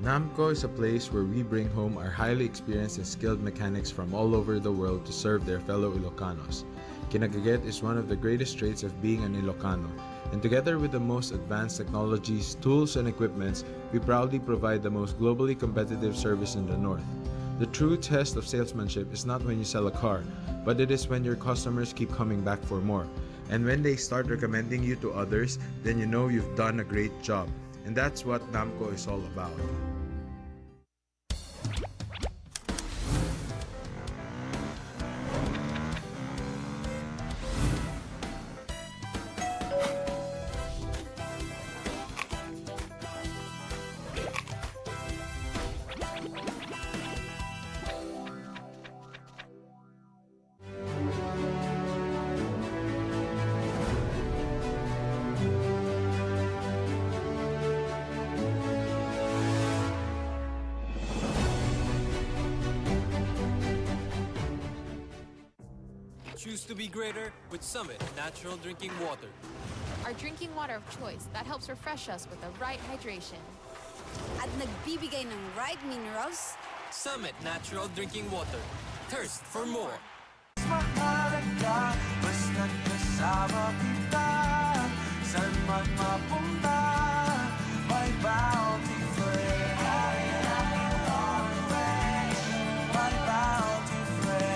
Namco is a place where we bring home our highly experienced and skilled mechanics from all over the world to serve their fellow Ilocanos. Kinagaget is one of the greatest traits of being an Ilocano, and together with the most advanced technologies, tools, and equipments, we proudly provide the most globally competitive service in the North. The true test of salesmanship is not when you sell a car, but it is when your customers keep coming back for more. And when they start recommending you to others, then you know you've done a great job. And that's what Namco is all about. Choose to be greater with Summit Natural Drinking Water. Our drinking water of choice that helps refresh us with the right hydration. At nagbibigay ng right minerals. Summit Natural Drinking Water. Thirst for more. Mahalaga, basta't kasama kita. Saan man mapunta, may bounty friend. My bounty friend.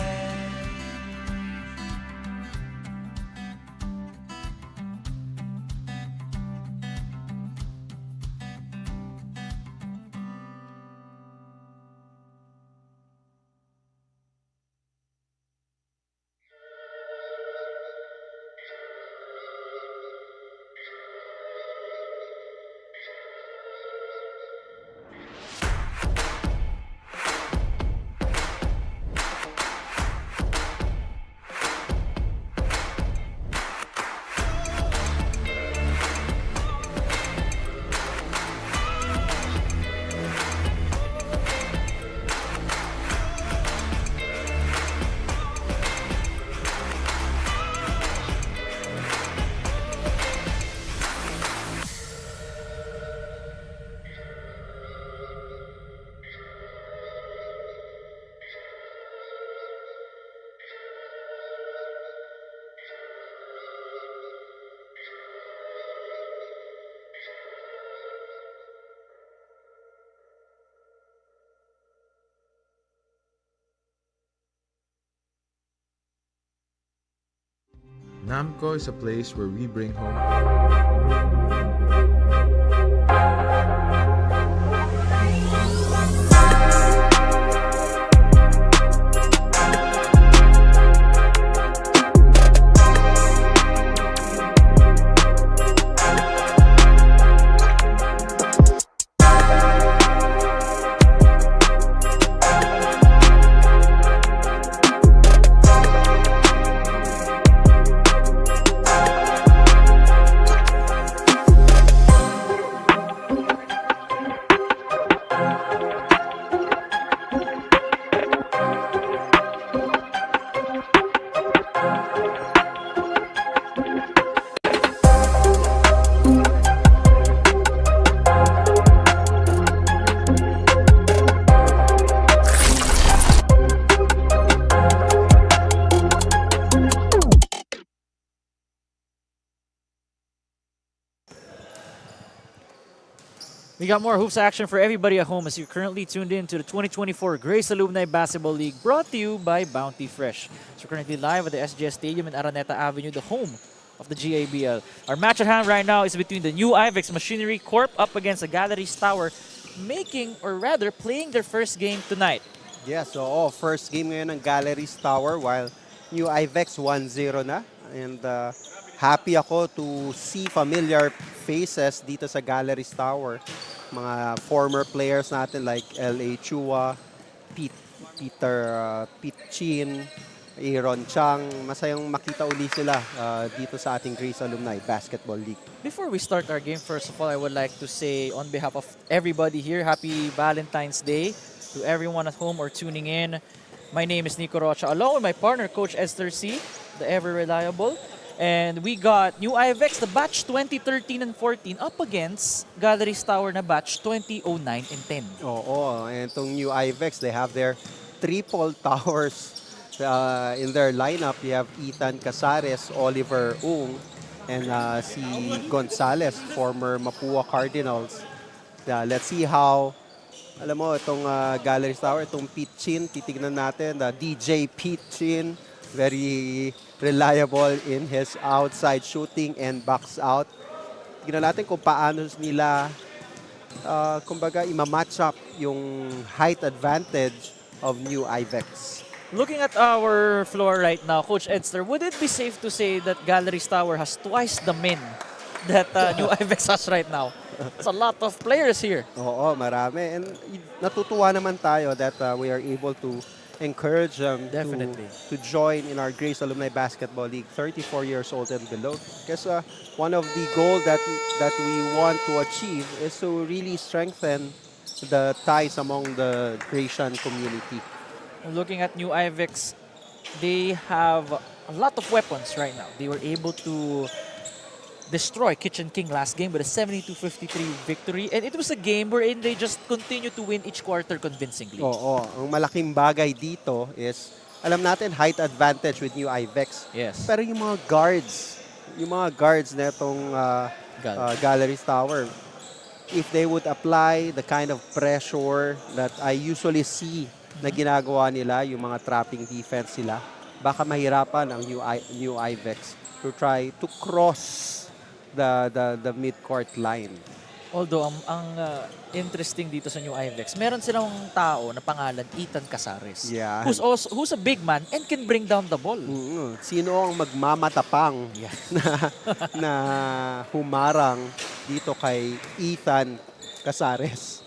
Namco is a place where we bring home We got more hoops action for everybody at home as you're currently tuned in to the 2024 Grace Alumni Basketball League brought to you by Bounty Fresh. So we're currently live at the SGS Stadium in Araneta Avenue, the home of the GABL. Our match at hand right now is between the new Ivex Machinery Corp up against the Galeries Tower, making, or rather, playing their first game tonight. Yeah, so first game ngayon ng Galeries Tower while new Ivex 1-0 na. And happy ako to see familiar faces dito sa Galeries Tower. Mga former players natin like L.A. Chua, Pete Chin, Aaron Chang. Masayang makita uli sila dito sa ating Grace Alumni Basketball League. Before we start our game, first of all, I would like to say on behalf of everybody here, happy Valentine's Day to everyone at home or tuning in. My name is Nico Rocha, along with my partner, Coach Esther C., the ever reliable. And we got new Ivex, the batch 2013 and 14 up against Galeries Tower na batch 2009 and 10. Oo, and itong new Ivex, they have their triple towers in their lineup. You have Ethan Casares, Oliver Ung, and si Gonzalez, former Mapua Cardinals. Let's see how, alam mo, itong Galeries Tower, itong Pete Chin, titignan natin, DJ Pete Chin, very reliable in his outside shooting and box out. Tignan natin kung paano nila kumbaga ima-match up yung height advantage of new Ivex. Looking at our floor right now, Coach Edster, would it be safe to say that Galeries Tower has twice the men that new Ivex has right now? It's a lot of players here. Oo, marami. And natutuwa naman tayo that we are able to encourage them Definitely. to join in our Grace Alumni Basketball League, 34 years old and below. Because one of the goals that we want to achieve is to really strengthen the ties among the Grecian community. Looking at new Ivex, they have a lot of weapons right now. They were able to destroy Kitchen King last game with a 72-53 victory. And it was a game wherein they just continue to win each quarter convincingly. Oo, ang malaking bagay dito is, alam natin, height advantage with new Ivex. Yes. Pero yung mga guards na itong Galeries Tower, if they would apply the kind of pressure that I usually see na ginagawa nila, yung mga trapping defense sila, baka mahirapan ang new Ivex to try to cross the mid-court line. Although, ang interesting dito sa new Ivex, meron silang tao na pangalan Ethan Casares. Yeah. Who's a big man and can bring down the ball. Sino ang magmamatapang Yeah. na humarang dito kay Ethan Casares?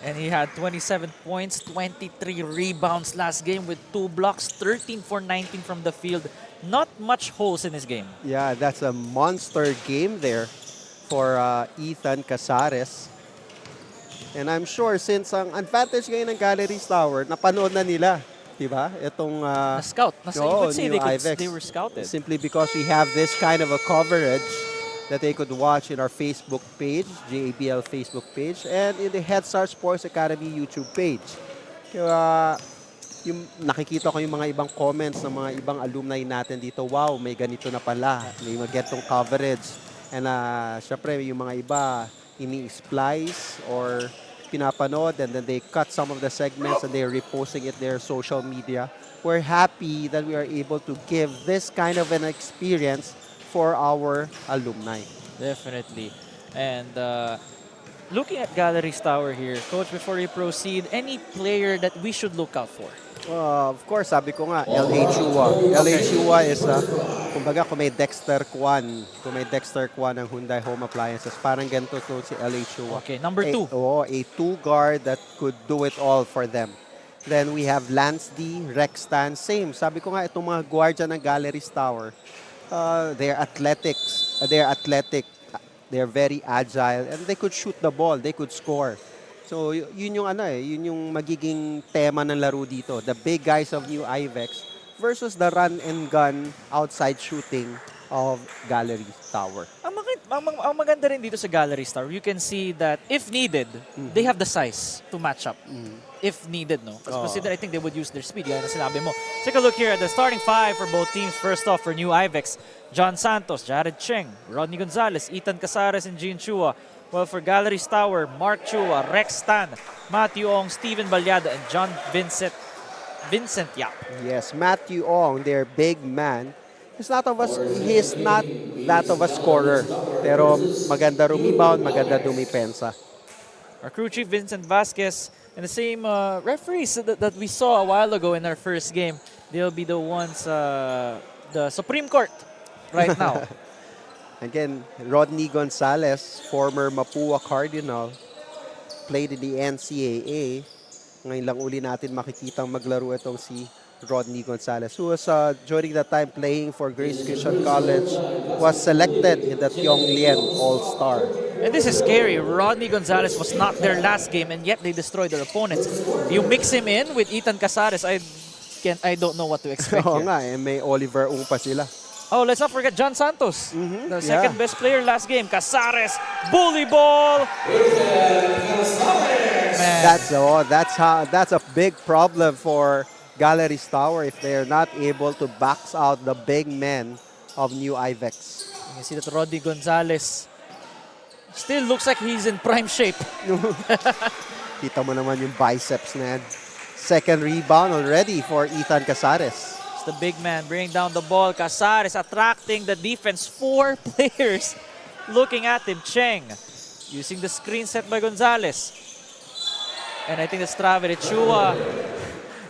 And he had 27 points, 23 rebounds last game with 2 blocks, 13 for 19 from the field. Not much holes in his game. Yeah, that's a monster game there for Ethan Casares. And I'm sure since ang advantage ngayon ng Galeries Tower, napanood na nila, di ba? Itong Na-scout. You could say they were scouted. Simply because we have this kind of a coverage that they could watch in our Facebook page, GABL Facebook page, and in the Head Start Sports Academy YouTube page. Kaya yung nakikita ko yung mga ibang comments ng mga ibang alumni natin dito, wow, may ganito na pala, may magentong coverage. And syempre yung mga iba, ini-splice or pinapanood and then they cut some of the segments and they're reposting it their social media. We're happy that we are able to give this kind of an experience for our alumni. Definitely. And looking at Galeries Tower here, Coach, before we proceed, any player that we should look out for? Of course, sabi ko nga, LA Chua. LA Chua is, kumbaga, kung may Dexter Kwan ng Hyundai Home Appliances, parang ganito to si LA Chua. Okay, number 2. A two-guard that could do it all for them. Then we have Lance D, Rex Stan, same. Sabi ko nga, itong mga guardia ng Galeries Tower, they're athletic, they're very agile, and they could shoot the ball, they could score. So yun yung magiging tema ng laro dito. The big guys of new Ivex versus the run and gun outside shooting of Galeries Tower. Ang maganda rin dito sa Galeries Tower, you can see that if needed, they have the size to match up. If needed, no? Consider, I think they would use their speed. Yan na sinabi mo. Take a look here at the starting 5 for both teams. First off, for new Ivex, John Santos, Jared Cheng, Rodney Gonzalez, Ethan Casares, and Jean Chua. Well, for Galeries Tower, Mark Chua, Rex Tan, Matthew Ong, Steven Balyada, and John Vincent Yap. Yes, Matthew Ong, their big man. He's not that of a scorer. Pero maganda rebound, maganda dumipensa. Our crew chief, Vincent Vasquez, and the same referees that we saw a while ago in our first game. They'll be the ones, the Supreme Court right now. Again, Rodney Gonzalez, former Mapua Cardinal, played in the NCAA. Ngayon lang uli natin makikitang maglaro itong si Rodney Gonzalez, who was during that time playing for Grace Christian College, was selected in the Tiong Lien All-Star. And this is scary. Rodney Gonzalez was not their last game, and yet they destroyed their opponents. You mix him in with Ethan Casares, I don't know what to expect Oo here. nga, may Oliver Ung pa sila. Oh, let's not forget John Santos, the yeah. second best player last game. Casares, bully ball. Man, That's a big problem for Galeries Tower if they are not able to box out the big men of New Ivex. you can see that Roddy Gonzalez still looks like he's in prime shape. Kita mo naman yung biceps na yan. Second rebound already for Ethan Casares. It's the big man bringing down the ball. Casares attracting the defense. 4 players looking at him. Cheng using the screen set by Gonzalez. And I think that's Travis Chua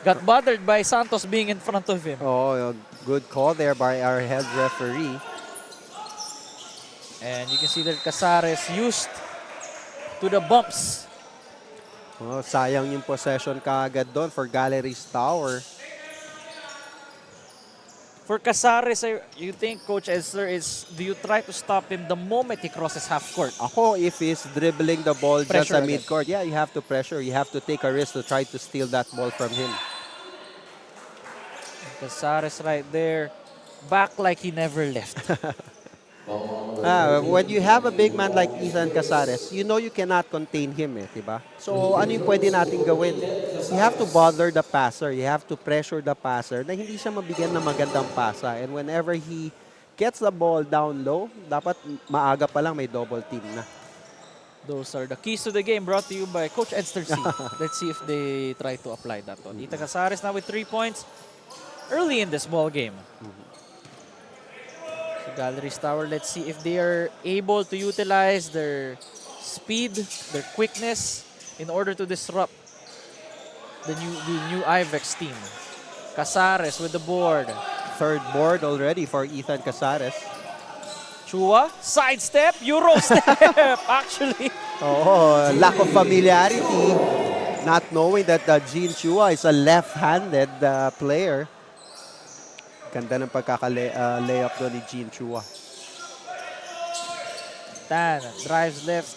got bothered by Santos being in front of him. Oh, good call there by our head referee. And you can see that Casares used to the bumps. Oh, sayang yung possession kaagad doon for Galeries Tower. For Casares, you think, Coach Esler, do you try to stop him the moment he crosses half court? Ako, if he's dribbling the ball just Pressure sa agad. mid-court, yeah, you have to pressure. You have to take a risk to try to steal that ball from him. Casares right there, back like he never left. When you have a big man like Ethan Casares, you know you cannot contain him, diba? So, ano yung pwede natin gawin? You have to bother the passer. You have to pressure the passer na hindi siya mabigyan ng magandang pasa. And whenever he gets the ball down low, dapat maaga pa lang may double team na. Those are the keys to the game brought to you by Coach Edster C. Let's see if they try to apply that one. Ethan Casares now with 3 points early in this ball game. So Galeries Tower, let's see if they are able to utilize their speed, their quickness in order to disrupt the new Ivex team. Casares with the board. Third board already for Ethan Casares. Chua, sidestep, Euro step, actually. Oh, lack of familiarity. Not knowing that Gene Chua is a left-handed player. Ganda ng pagkaka-layup doon ni Gene Chua. Tan drives left.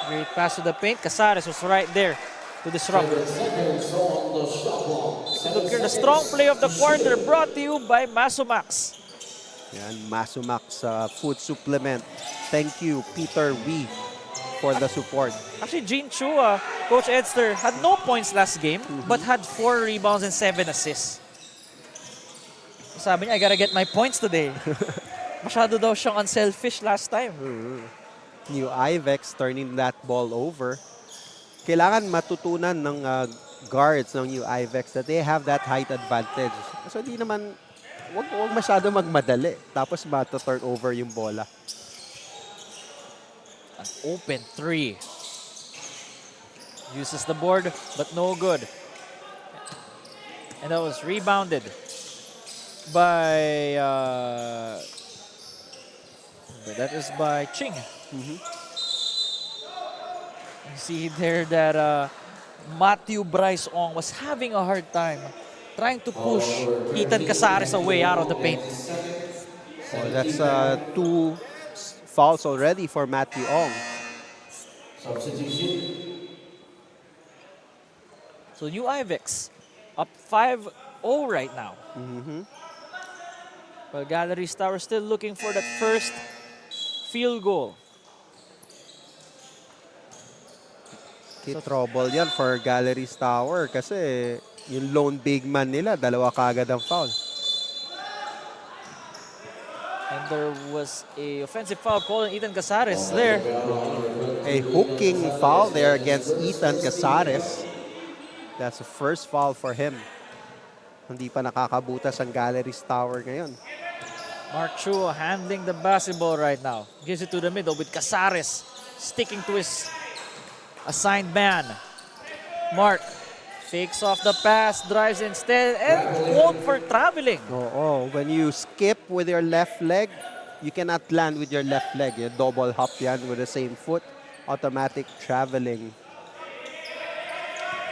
Great pass to the paint. Casares was right there to disrupt. And look here, the strong play of the quarter brought to you by Masumax. Yan, Masumax food supplement. Thank you, Peter V, for the support. Actually, Gene Chua, Coach Edster, had no points last game, but had 4 rebounds and 7 assists. Sabi niya, I gotta get my points today. Masyado daw siyang unselfish last time. New Ivex turning that ball over. Kailangan matutunan ng guards ng New Ivex that they have that height advantage. So di naman, wag masyado magmadali. Tapos mata-turn over yung bola. An open 3. Uses the board, but no good. And that was rebounded by that is by Ching. You see there that Matthew Bryce Ong was having a hard time trying to push Ethan Casares away out of the paint. Oh, that's 2 fouls already for Matthew Ong. So New Ivex up 5-0 right now. Well, Galeries Tower still looking for that first field goal. Trouble yan for Galeries Tower kasi yung lone big man nila, dalawa kaagad ang foul. And there was a offensive foul called on Ethan Casares there. A hooking foul there against Ethan Casares. That's the first foul for him. Hindi pa nakakabutas ang Galeries Tower ngayon. Mark Chua handling the basketball right now. Gives it to the middle with Casares sticking to his assigned man. Mark fakes off the pass, drives instead, and won't for traveling. When you skip with your left leg, you cannot land with your left leg. You double hop yan with the same foot. Automatic traveling.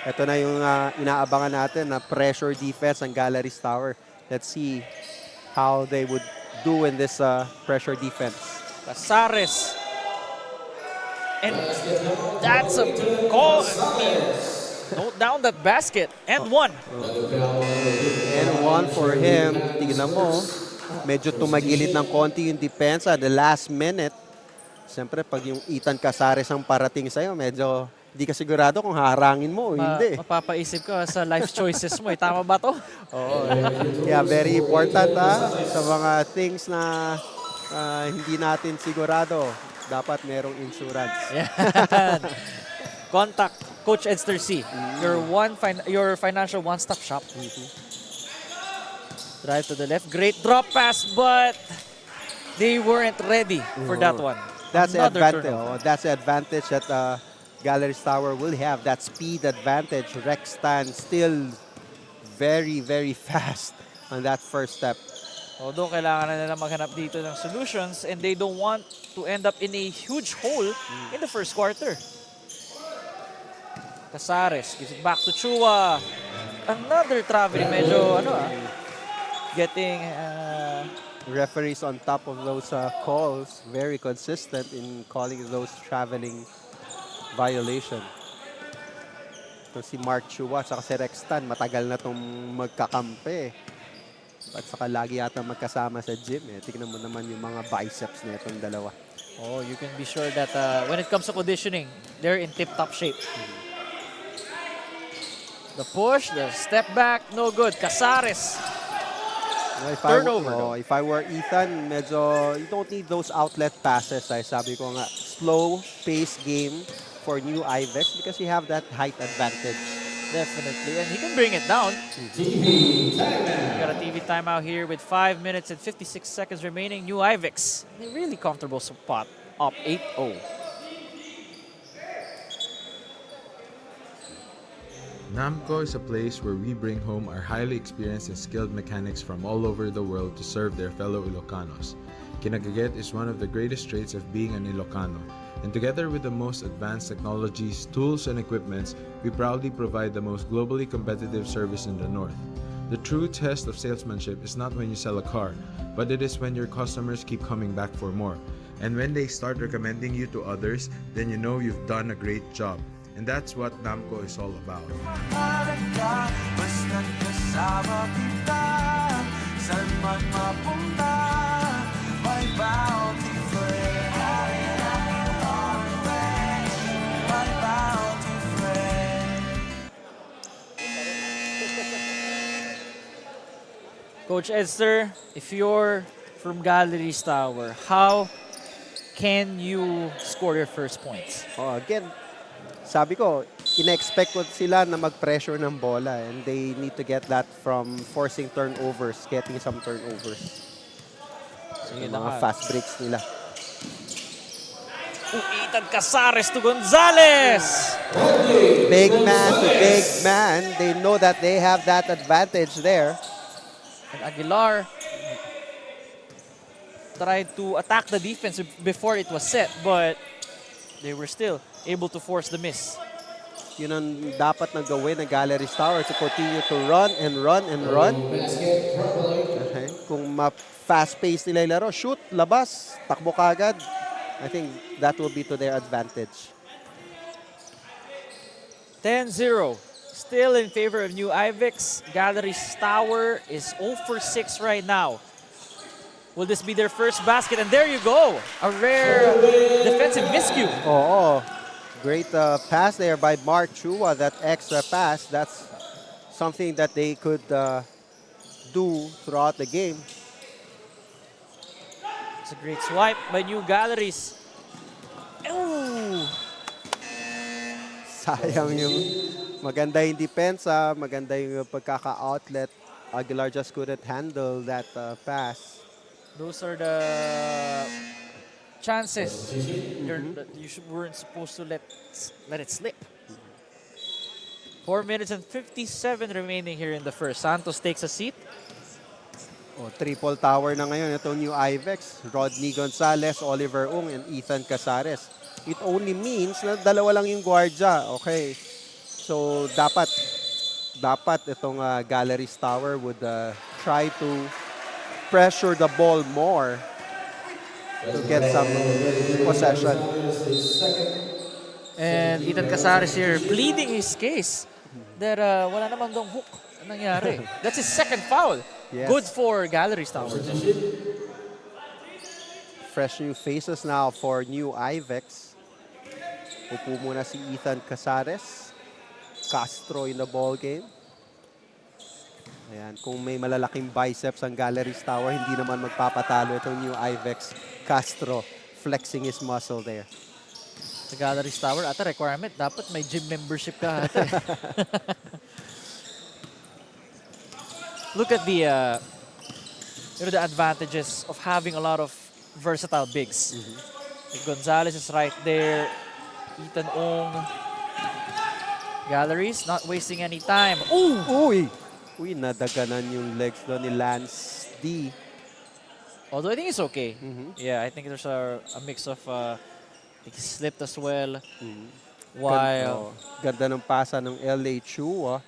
Ito na yung inaabangan natin na pressure defense ng Galeries Tower. Let's see how they would do in this pressure defense. Casares. And that's a call. I mean, note down that basket. And one. And one for him. Tignan mo. medyo tumagilid ng konti yung depensa the last minute. Siyempre, pag yung Ethan Casares ang parating sa'yo, medyo hindi ka sigurado kung haharangin mo o hindi. Mapapaisip ka sa life choices mo. Tama ba to? Oo. Yeah, very important sa mga things na hindi natin sigurado. Dapat merong insurance. Yan. Contact Coach Edster C. Your financial one-stop shop. Drive to the left. Great drop pass, but they weren't ready for that one. That's the Another advantage. turnover. That's the advantage that Galeries Tower will have. That speed advantage. Rextan still very, very fast on that first step. Although kailangan na nila maghanap dito ng solutions and they don't want to end up in a huge hole in the first quarter. Casares gives it back to Chua. Another traveling. Medyo getting... Referees on top of those calls, very consistent in calling those traveling violation. So si Mark Chua at si Rextan, matagal na itong magkakampi. At saka lagi yata magkasama sa gym. Tignan mo naman yung mga biceps na itong dalawa. Oh, you can be sure that when it comes to conditioning, they're in tip-top shape. The push, the step back, no good. Casares. Turnover. If I were Ethan, medyo you don't need those outlet passes. Sabi ko nga, slow pace game for new Ivex because you have that height advantage. Definitely, and he can bring it down. Got a TV timeout here with 5 minutes and 56 seconds remaining. New Ivex, in a really comfortable spot, up 8-0. Namco is a place where we bring home our highly experienced and skilled mechanics from all over the world to serve their fellow Ilocanos. Kinagaget is one of the greatest traits of being an Ilocano, and together with the most advanced technologies, tools, and equipments, we proudly provide the most globally competitive service in the North. The true test of salesmanship is not when you sell a car, but it is when your customers keep coming back for more. And when they start recommending you to others, then you know you've done a great job. And that's what Namco is all about. Mahalaga, basta't kasama kita. Saan man mapunta, may bounty friend. My bounty friend. Coach Edster, if you're from Galeries Tower, how can you score your first points? Again, sabi ko, ina-expect ko sila na mag-pressure ng bola and they need to get that from forcing turnovers, getting some turnovers. So Yung mga fast breaks nila. Ethan Casares to Gonzalez! Big man to big man. They know that they have that advantage there. And Aguilar tried to attack the defense before it was set, but they were still able to force the miss. Yun ang dapat na gawin ng Galeries Tower to continue to run and run and run. Okay. Kung fast-paced nila yung laro, shoot, labas, takbo kagad. I think that will be to their advantage. 10-0. Still in favor of New Ivex. Galeries Tower is 0 for 6 right now. Will this be their first basket? And there you go. A rare defensive miscue. Oo. Great pass there by Mark Chua. That extra pass, that's something that they could do throughout the game. It's a great swipe by New Galeries. Ooh. Sayang yung maganda yung depensa, maganda yung pagkaka-outlet. Aguilar just couldn't handle that pass. Those are the chances that you weren't supposed to let it slip. 4 minutes and 57 remaining here in the first. Santos takes a seat. Triple tower na ngayon itong New Ivex. Rodney Gonzalez, Oliver Ung, and Ethan Casares. It only means na dalawa lang yung guardia. Okay. So dapat itong Galeries Tower would try to pressure the ball more to get some possession. And Ethan Casares here pleading his case that wala naman dong hook ang nangyari. That's his second foul. Yes. Good for Galeries Tower. Fresh new faces now for new Ivex. Upo muna si Ethan Casares. Castro in the ball game. Ayan, kung may malalaking biceps ang Galeries Tower, hindi naman magpapatalo itong new Ivex. Castro flexing his muscle there. Sa Galeries Tower, ata requirement, dapat may gym membership ka ata. Look at the the advantages of having a lot of versatile bigs. Like Gonzalez is right there. Ethan Ong. Galeries not wasting any time. Ooh! Uy! Uy, nadaganan yung legs doon ni Lance D. Although I think it's okay. Yeah, I think there's a mix of I think he slipped as well. While Ganda ng pasa ng LA Chu.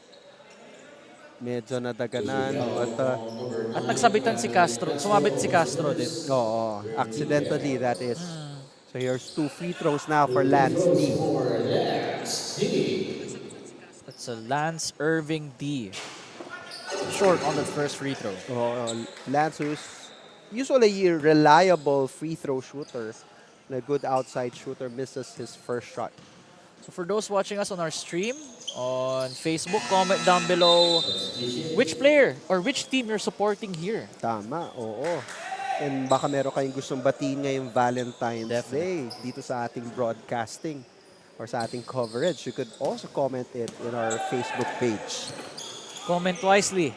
Medyo nadaganan. But, at nagsabitan si Castro. Sumabit si Castro din. oo, accidentally that is. So here's 2 free throws now for Lance D. That's a Lance Irving D. Short on the first free throw. Lance, who's usually a reliable free throw shooter, and a good outside shooter, misses his first shot. So for those watching us on our stream, on Facebook, comment down below which player or which team you're supporting here. Tama, oo. And baka meron kayong gustong batiin ngayong Valentine's Day dito sa ating broadcasting or sa ating coverage. You could also comment it in our Facebook page. Comment wisely.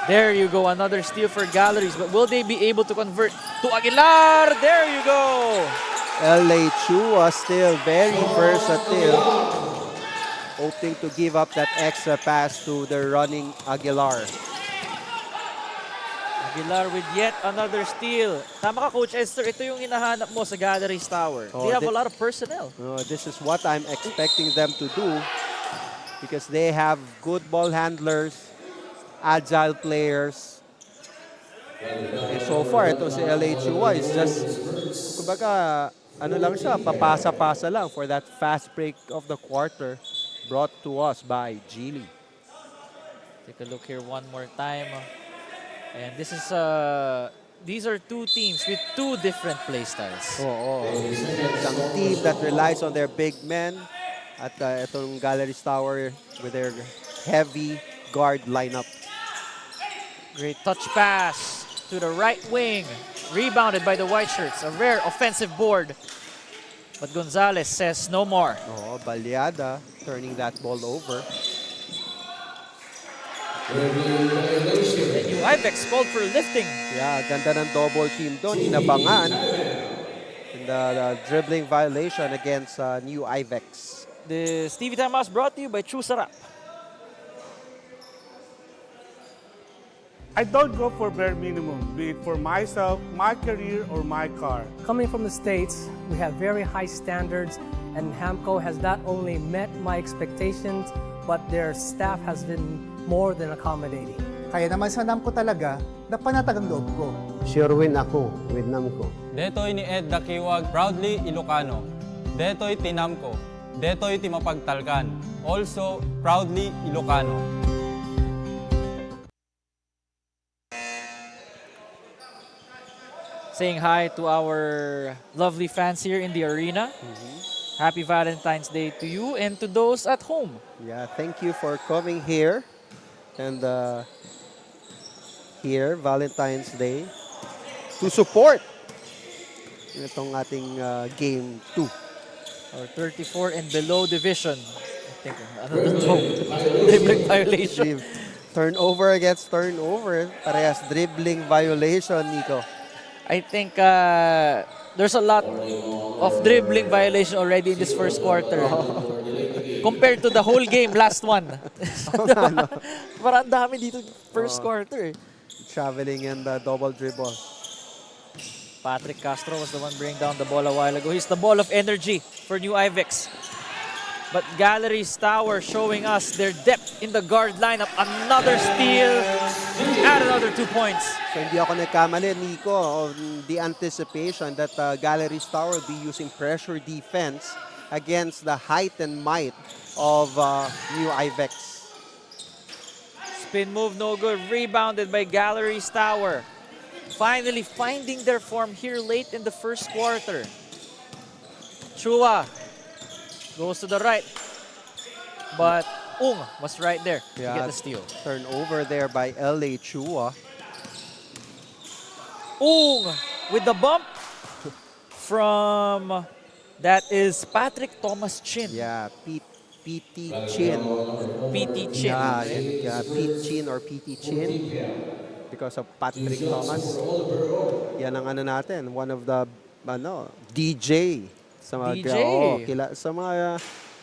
There you go, another steal for Galeries. But will they be able to convert to Aguilar? There you go. LA Chu was still very versatile, hoping to give up that extra pass to the running Aguilar. Aguilar with yet another steal. Tama ka, Coach Esther. Ito yung hinahanap mo sa Galeries Tower. They have a lot of personnel. This is what I'm expecting them to do because they have good ball handlers, agile players. And so far, ito si LA Chua is just, kumbaga, ano lang siya, papasa-pasa lang for that fast break of the quarter brought to us by Geely. Take a look here one more time. And this is these are two teams with two different play styles. Isang team that relies on their big men at itong Galeries Tower with their heavy guard lineup. Great touch pass to the right wing. Rebounded by the white shirts. A rare offensive board. But Gonzalez says no more. Baliada turning that ball over. And yung Ivex called for lifting. Yeah, ganda ng double team doon. Inabangan. And the dribbling violation against new Ivex. The Stevie Timeout brought to you by True Sarap. I don't go for bare minimum, be it for myself, my career, or my car. Coming from the States, we have very high standards, and Hamco has not only met my expectations, but their staff has been more than accommodating. Kaya naman sa NAMCO talaga, napanatag ang loob ko. Sure win ako with NAMCO. Detoy ni Ed Dakiwag, proudly Ilocano. Detoy Tinamco. Detoy Timapagtalkan. Also, proudly Ilocano. Saying hi to our lovely fans here in the arena. Happy Valentine's Day to you and to those at home. Yeah, thank you for coming here. And here, Valentine's Day, to support itong ating Game 2. Our 34 and below division. I think another dribbling violation. Turnover against turnover. Parehas dribbling violation, Nico. I think there's a lot of dribbling violation already in this first quarter. Compared to the whole game, last one. Parang dami dito first quarter. Traveling and double dribble. Patrick Castro was the one bringing down the ball a while ago. He's the ball of energy for New Ivex. But Galeries Tower showing us their depth in the guard lineup. Another steal and another 2 points. So hindi ako nagkamali, Nico, on the anticipation that Galeries Tower will be using pressure defense against the height and might of New Ivex. Spin move, no good. Rebounded by Galeries Tower. Finally finding their form here late in the first quarter. Chua goes to the right. But Ung was right there to get the steal. Turnover there by LA Chua. Ung with the bump from, that is Patrick Thomas Chin. Yeah, PT Chin. PT Chin. Yeah, Pete Chin or PT Chin because of Patrick Thomas. Yan ang ano natin, one of the DJ sa mga DJ.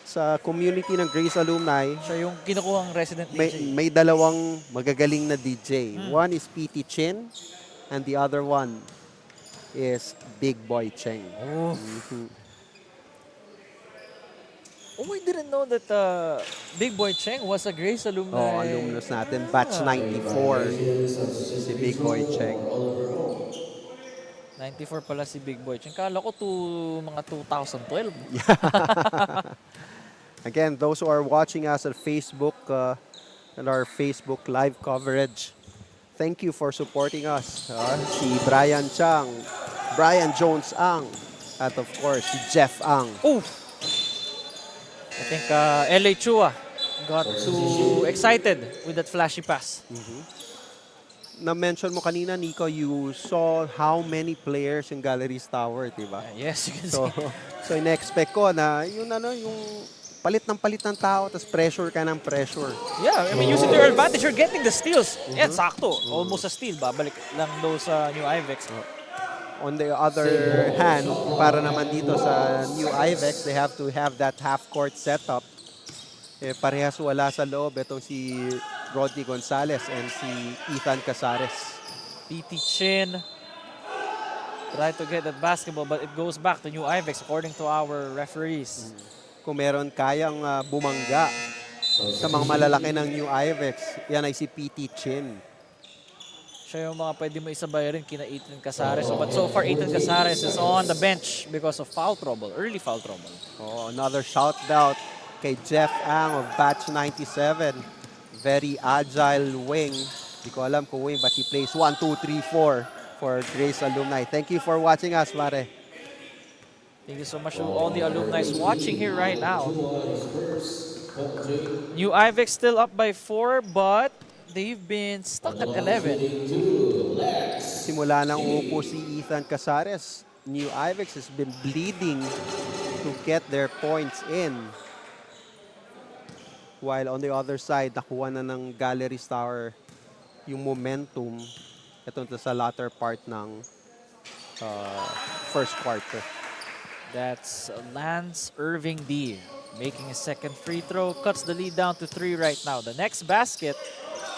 sa community ng Grace Alumni. Siya yung kinukuhang resident DJ. May dalawang magagaling na DJ. One is PT Chin and the other one is Big Boy Cheng. Oh. Oh, I didn't know that Big Boy Cheng was a Grace alumni. Oh, alumnus natin. Batch 94. Si Big Boy Cheng. 94 pala si Big Boy Cheng. Kala ko mga 2012. Again, those who are watching us on Facebook and our Facebook live coverage, thank you for supporting us. Si Brian Chang, Brian Jones Ang, at of course, si Jeff Ang. Oof! I think LA Chua got too excited with that flashy pass. Na-mention mo kanina, Nico, you saw how many players yung Galeries Tower, diba? Yes, you can see. So, in-expect ko na yung palit ng tao, tapos pressure ka ng pressure. Yeah, I mean, use it to your advantage. You're getting the steals. Yeah, sakto. Almost a steal. Babalik lang daw sa new Ivex. On the other hand, para naman dito sa new Ivex, they have to have that half-court setup. Parehas wala sa loob itong si Rodney Gonzalez and si Ethan Casares. PT Chin tried to get that basketball, but it goes back to new Ivex according to our referees. Kung meron kayang bumangga sa mga malalaki ng new Ivex, yan ay si PT Chin. Siya yung mga pwede mo isabay rin kina Ethan Casares. But so far, Ethan Casares is on the bench because of foul trouble, early foul trouble. Oh, another shout out kay Jeff Ang of Batch 97. Very agile wing. Di ko alam kung wing, but he plays 1, 2, 3, 4 for Grace Alumni. Thank you for watching us, pare. Thank you so much to all the alumni watching here right now. New Ivex still up by 4, but they've been stuck at 11. Simula nang upo si Ethan Casares, New Ivex has been bleeding to get their points in. While on the other side, nakuha na ng Galeries Tower yung momentum ito sa latter part ng first quarter. That's Lance Irving D making a second free throw, cuts the lead down to 3 right now. The next basket,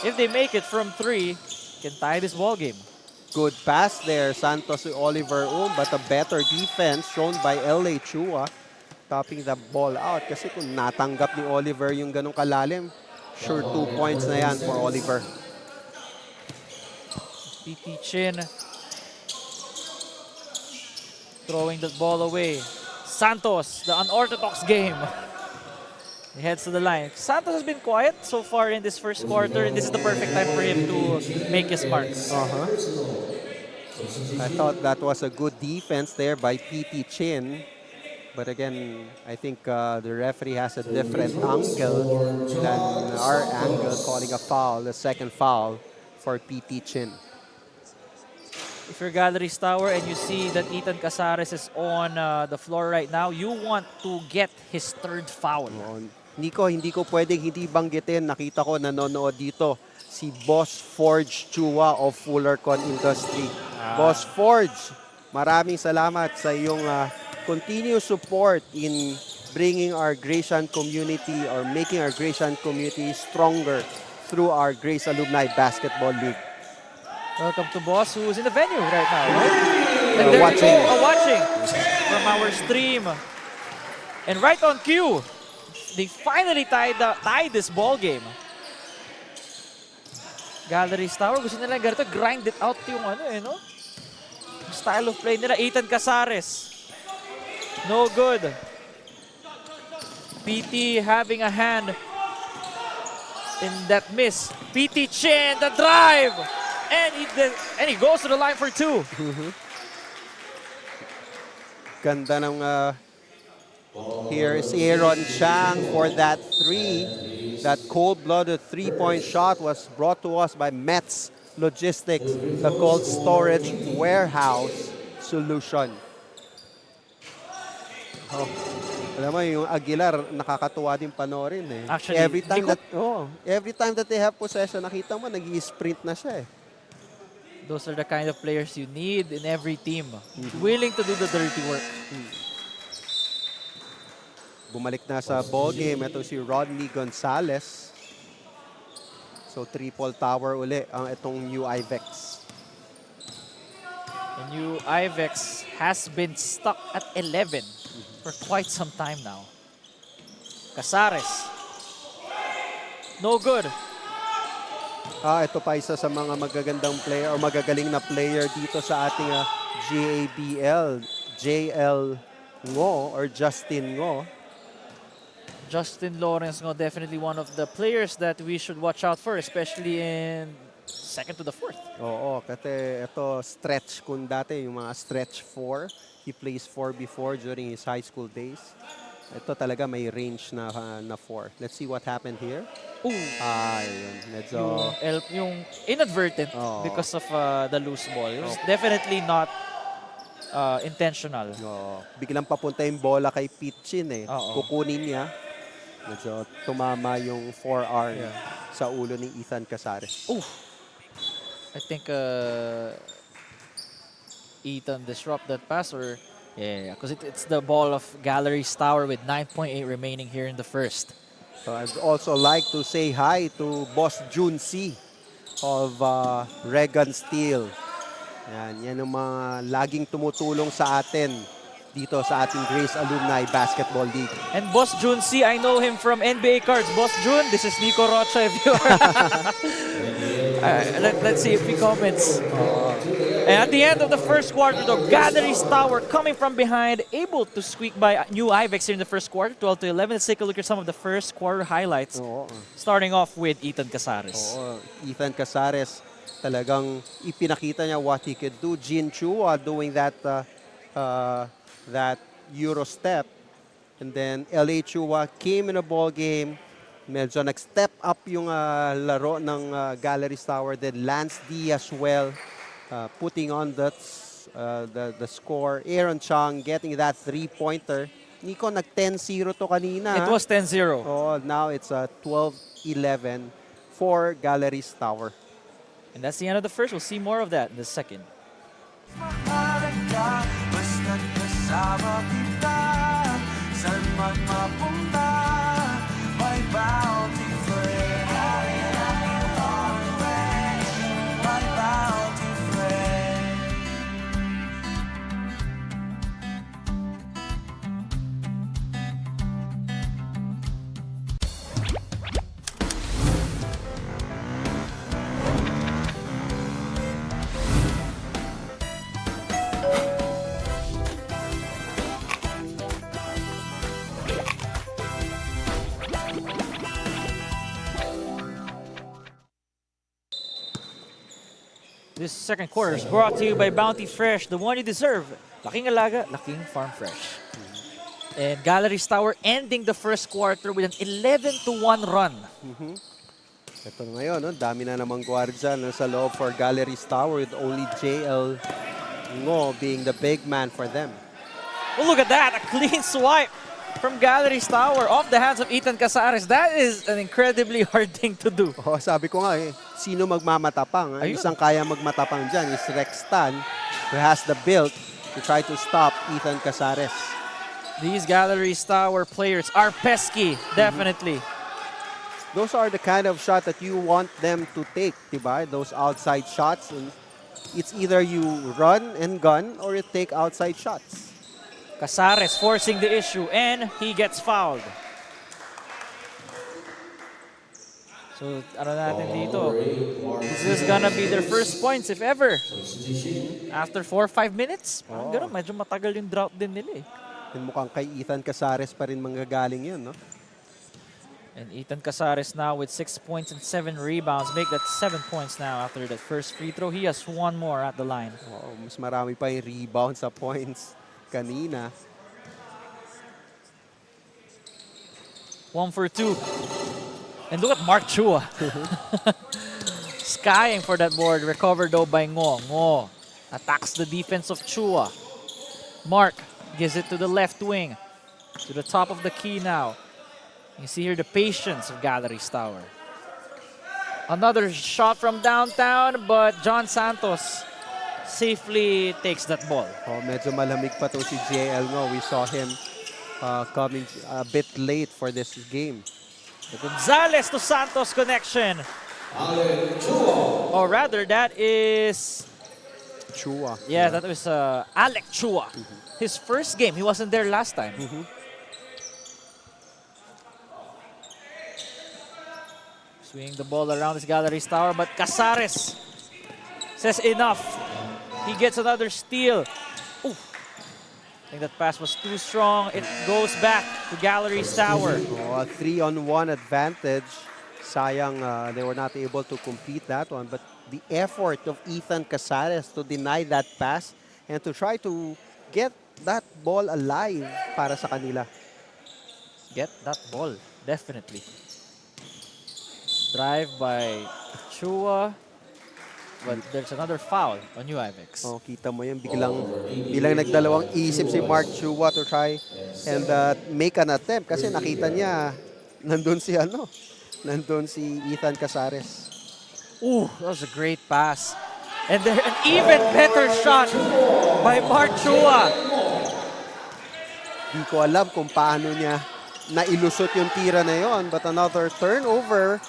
if they make it from 3, can tie this ball game. Good pass there, Santos to Oliver but a better defense shown by LA Chua, topping the ball out. Kasi kung natanggap ni Oliver yung ganong kalalim, sure 2 points na yan for Oliver. PT Chin throwing the ball away. Santos, the unorthodox game. He heads to the line. Santos has been quiet so far in this first quarter, and this is the perfect time for him to make his mark. I thought that was a good defense there by PT Chin. But again, I think the referee has a different angle than our angle, calling a foul, the second foul for PT Chin. If you're Galeries Tower and you see that Ethan Casares is on the floor right now, you want to get his 3rd foul. Nico, hindi ko pwedeng hindi banggitin. Nakita ko nanonood dito si Boss Forge Chua of Fullercon Industry. Boss Forge, maraming salamat sa iyong continuous support in bringing our Gratian community or making our Gratian community stronger through our Grace Alumni Basketball League. Welcome to Boss, who's in the venue right now. And there watching. you go, watching from our stream. And right on cue, they finally tied this ball game. Galeries Tower, gusto nila ganito, grind it out yung no? Style of play nila. Ethan Casares. No good. PT having a hand in that miss. PT Chin, the drive! And he goes to the line for two. Ganda ng here is Aaron Chang for that three. That cold-blooded three-point shot was brought to us by Mets Logistics, the cold storage warehouse solution. Oh, alam mo, yung Aguilar, nakakatuwa din panoorin eh. Actually, every time that they have possession, nakita mo, nag-i-sprint na siya eh. Those are the kind of players you need in every team. Willing to do the dirty work. Bumalik na sa ball game. Ito si Rodney Gonzalez. So triple tower uli ang itong new Ivex. The new Ivex has been stuck at 11 for quite some time now. Casares. No good. Ito pa isa sa mga magagandang player o magagaling na player dito sa ating GABL. JL Ngo or Justin Ngo. Justin Lawrence Ngo, definitely one of the players that we should watch out for, especially in second to the fourth. Oo, kasi ito stretch kung dati, yung mga stretch 4. He plays 4 before during his high school days. Ito talaga may range na 4. Let's see what happened here. Ooh. Yun. Medyo... Yung inadvertent because of the loose ball. It was definitely not intentional. Biglang papunta yung bola kay Pitchin eh. Kukunin niya. Medyo tumama yung forearm sa ulo ni Ethan Casares. I think Ethan disrupt that pass or because it's the ball of Galeries Tower with 9.8 remaining here in the first. So I'd also like to say hi to Boss Jun C of Regan Steel. Yan ang mga laging tumutulong sa atin dito sa ating Grace Alumni Basketball League. And Boss Jun C, I know him from NBA Cards. Boss Jun, this is Nico Rocha if you are... let's see if he comments. And at the end of the first quarter, though, Galeries Tower coming from behind, able to squeak by new Ivex here in the first quarter, 12-11. Let's take a look at some of the first quarter highlights. Starting off with Ethan Casares. Ethan Casares, talagang ipinakita niya what he could do. Jin Chua doing that Euro step. And then LA Chua came in a ball game. Medyo nag-step up yung laro ng Galeries Tower. Then Lance D as well, putting on the score. Aaron Chang getting that three-pointer. Nico, nag-10-0 to kanina. It was 10-0. Now it's 12-11 for Galeries Tower. And that's the end of the first. We'll see more of that in the second. Basta't kasama kita, saan man mapunta, may bounty friend. My bounty friend. This second quarter is brought to you by Bounty Fresh, the one you deserve. Laking alaga, laking farm fresh. And Galeries Tower ending the first quarter with an 11-1 run. Ito ngayon, dami na namang gwardiya sa loob for Galeries Tower with only JL Ngo being the big man for them. Oh, look at that, a clean swipe from Galeries Tower off the hands of Ethan Casares. That is an incredibly hard thing to do. Sabi ko nga sino magmamatapang? Isang kaya magmatapang dyan is Rex Tan, who has the build to try to stop Ethan Casares. These Galeries Tower players are pesky, definitely. Those are the kind of shot that you want them to take, diba? Those outside shots. And it's either you run and gun or you take outside shots. Casares forcing the issue and he gets fouled. So, ano natin dito? This is gonna be their first points if ever. After 4 or 5 minutes. Parang ganun, medyo matagal yung drought din nila eh. And mukhang kay Ethan Casares pa rin manggagaling yun, no? And Ethan Casares now with 6 points and 7 rebounds. Make that 7 points now after that first free throw. He has one more at the line. Oh, mas marami pa yung rebound sa points kanina. 1 for 2. And look at Mark Chua. Skying for that board. Recovered though by Ngo. Ngo attacks the defense of Chua. Mark gives it to the left wing. To the top of the key now. You see here the patience of Galeries Tower. Another shot from downtown, but John Santos safely takes that ball. Oh, medyo malamig pa to si JL. No? We saw him coming a bit late for this game. The Gonzalez to Santos connection. Or rather, that is... Chua. Yeah, that was Alec Chua. His first game. He wasn't there last time. Swinging the ball around this Galeries Tower, but Casares says enough. He gets another steal. Ooh. I think that pass was too strong. It goes back to Galeries Tower. Oh, a 3-on-1 advantage. Sayang they were not able to complete that one. But the effort of Ethan Casares to deny that pass and to try to get that ball alive para sa kanila. Get that ball, definitely. Drive by Chua. But there's another foul on you, Ivex. Oh, kita mo yan. Bilang nagdalawang isip si Mark Chua to try and make an attempt. Kasi nakita niya, nandun si Ethan Casares. Ooh, that was a great pass. And there, an even better shot by Mark Chua. Di ko alam kung paano niya nailusot yung tira na yon. But another turnover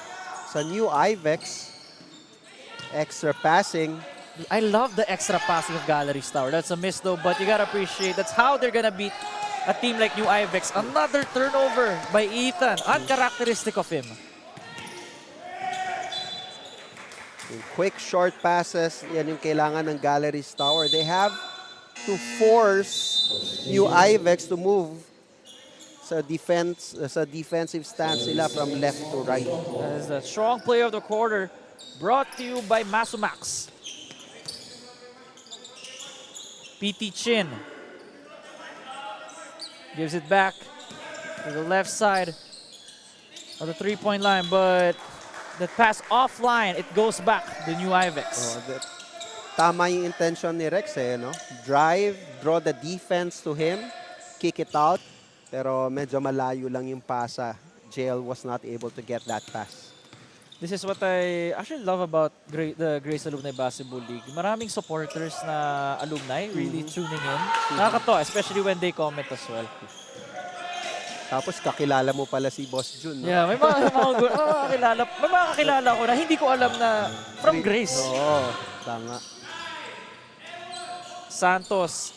sa new Ivex. Extra passing. I love the extra passing of Galeries Tower. That's a miss though, but you gotta appreciate that's how they're gonna beat a team like New Ivex. Another turnover by Ethan. Uncharacteristic of him. Yung quick short passes, yan yung kailangan ng Galeries Tower. They have to force New Ivex to move sa defensive stance sila from left to right. That is the strong play of the quarter. Brought to you by Masumax. PT Chin gives it back to the left side of the three-point line, but the pass offline, it goes back to New Ivex. Tama yung intention ni Rex no? Drive, draw the defense to him, kick it out, pero medyo malayo lang yung pasa. JL was not able to get that pass. This is what I actually love about the Grace Alumni Basketball League. Maraming supporters na alumni really tuning in. Nakakatawa, especially when they comment as well. Tapos kakilala mo pala si Boss Jun. No? Yeah, may mga kakilala ko na hindi ko alam na from Grace. Oo, tama. Santos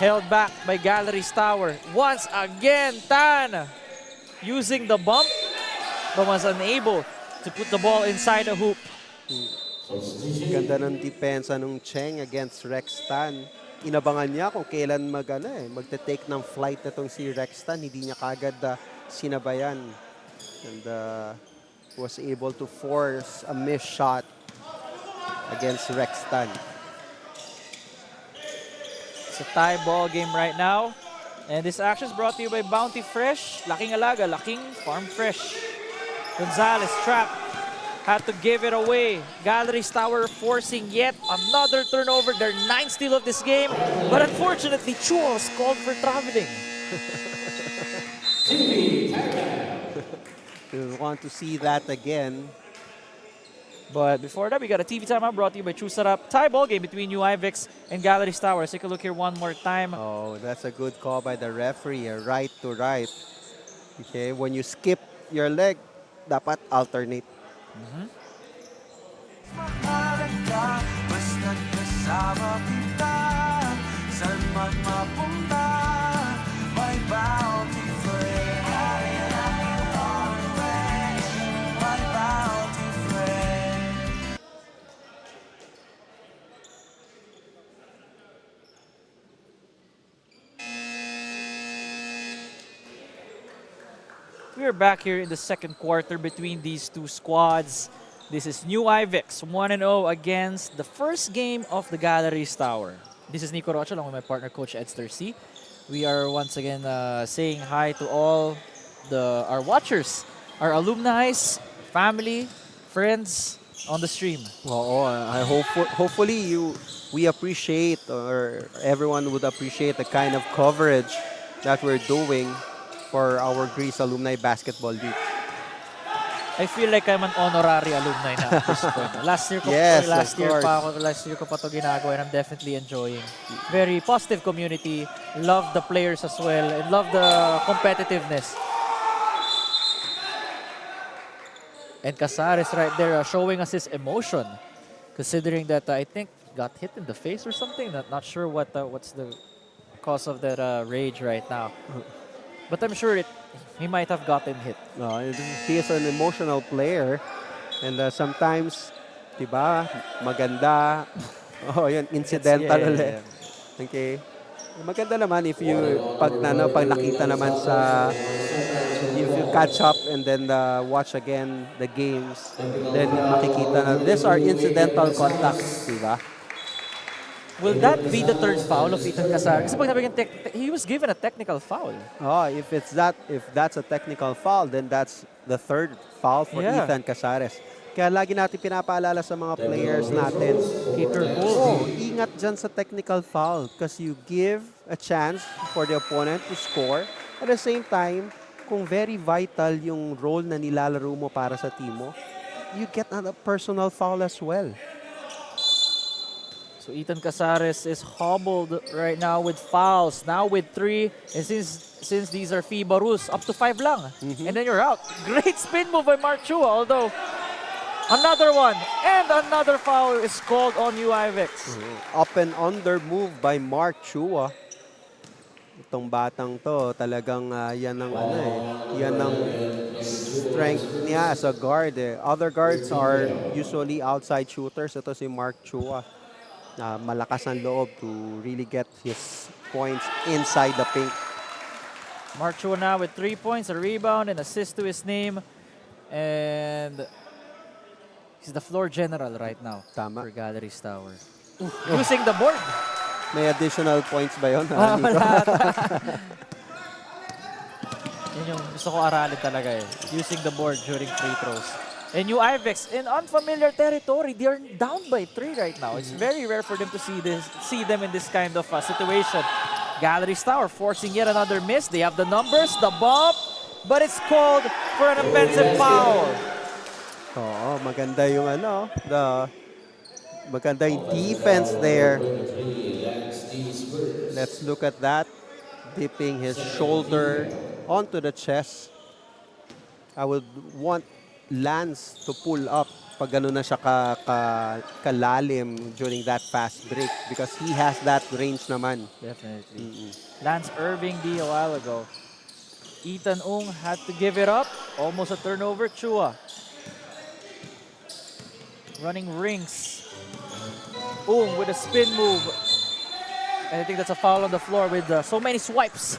held back by Galeries Tower. Once again, Tan using the bump, but was unable to put the ball inside the hoop. Ganda ng depensa nung Cheng against Rex Tan. Inabangan niya kung kailan magte-take ng flight na tong si Rex Tan. Hindi niya kagad sinabayan. And was able to force a missed shot against Rex Tan. It's a tie ball game right now. And this action is brought to you by Bounty Fresh. Laking alaga, laking farm fresh. Gonzalez trapped, had to give it away. Galeries Tower forcing yet another turnover. Their 9th steal of this game. But unfortunately, Chua was called for traveling. We want to see that again. But before that, we got a TV timeout brought to you by True Setup. Tie ball game between New Ivex and Galeries Tower. Let's take a look here one more time. Oh, that's a good call by the referee. Right to right. Okay, when you skip your leg, dapat alternate. Basta't kasama kita, saan man mapunta, may bounty friend. My bounty friend. We are back here in the second quarter between these two squads. This is New Ivex 1-0 against the first game of the Galeries Tower. This is Nico Rocha along with my partner Coach Edster C. We are once again saying hi to all our watchers, our alumni, family, friends on the stream. Oo, I hopefully we appreciate, or everyone would appreciate the kind of coverage that we're doing for our Greece Alumni Basketball League. I feel like I'm an honorary alumni na at this point. Last year ko pa to ginagawa and I'm definitely enjoying. Very positive community. Love the players as well and love the competitiveness. And Casares right there showing us his emotion, considering that I think got hit in the face or something. Not sure what's the cause of that rage right now. But I'm sure he might have gotten hit. He is an emotional player. And sometimes, diba, maganda. Oh, yun, incidental ulit. Okay. Maganda naman if pag nakita naman if you catch up and then watch again the games, then makikita na these are incidental contacts, diba? Will that be the third foul of Ethan Casares? Kasi pag he was given a technical foul. Oh, if that's a technical foul, then that's the third foul for Ethan Casares. Kaya lagi natin pinapaalala sa mga players natin, keep your cool. Ingat dyan sa technical foul because you give a chance for the opponent to score. At the same time, kung very vital yung role na nilalaro mo para sa team mo, you get a personal foul as well. So Ethan Casares is hobbled right now with fouls. Now with 3. And since these are FIBA rules, up to 5 lang. And then you're out. Great spin move by Mark Chua. Although, another one. And another foul is called on New Ivex. Up and under move by Mark Chua. Itong batang to, talagang yan ang strength niya as a guard. Other guards are usually outside shooters. Ito si Mark Chua. Malakas ang loob to really get his points inside the paint. Mark Chua now with 3 points, a rebound, and assist to his name. And he's the floor general right now for Galeries Tower. Using the board. May additional points ba yun? Wala. Yun yung gusto ko aralin talaga eh. Using the board during free throws. And New Ivex in unfamiliar territory. They are down by 3 right now. It's very rare for them to see them in this kind of situation. Galeries Tower forcing yet another miss. They have the numbers, the bump, but it's called for an offensive foul. Oo, maganda yung maganda yung defense there. Let's look at that. Dipping his shoulder onto the chest. I would want Lance to pull up pag gano'n na siya kalalim during that fast break because he has that range naman. Definitely. Lance Irving a while ago. Ethan Ung had to give it up. Almost a turnover. Chua running rings. Ung with a spin move. And I think that's a foul on the floor with so many swipes.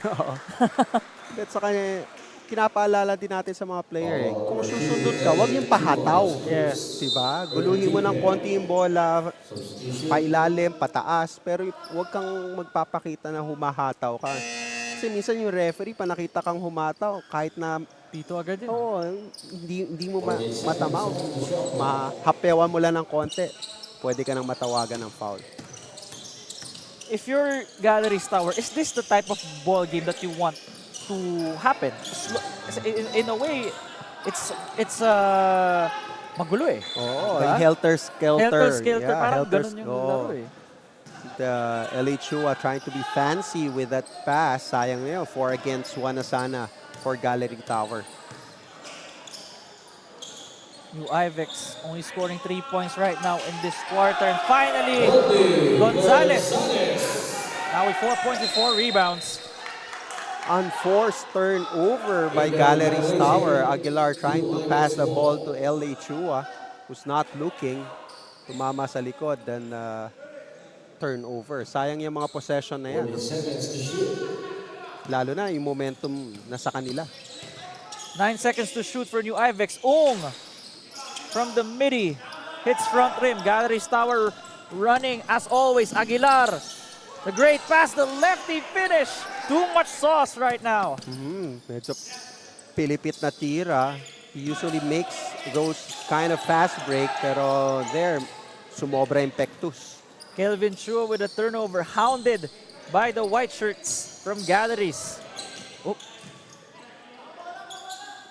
At saka pinapaalala din natin sa mga player kung susundot ka, huwag yung pahataw. Yes. Diba? Guluhin mo ng konti yung bola, pailalim, pataas, pero huwag kang magpapakita na humahataw ka. Kasi minsan yung referee, panakita kang humataw, kahit na pito agad din. Oo, hindi mo matamaw. Mahapewan mo lang ng konti, pwede ka nang matawagan ng foul. If you're Galeries Tower, is this the type of ball game that you want to happen? In a way, it's magulo eh. Diba? Helter-skelter. Helter-skelter, parang ganun yung laro eh. The LA Chua trying to be fancy with that pass. Sayang yun, 4 against 1 na sana for Gallery Tower. New Ivex only scoring 3 points right now in this quarter. And finally, Gonzalez. Now with 4 points and 4 rebounds. Unforced turnover by Galeries Tower. Aguilar trying to pass the ball to LA Chua, who's not looking. Tumama sa likod, then turnover. Sayang yung mga possession na yan. Lalo na yung momentum nasa kanila. 9 seconds to shoot for new Ivex. Ong from the midi hits front rim. Galleries Tower running as always. Aguilar, the great pass, the lefty finish. Too much sauce right now. Medyo pilipit na tira. He usually makes those kind of fast break, pero there, sumobra yung pectus. Kelvin Chua with a turnover, hounded by the white shirts from Galleries. Oh.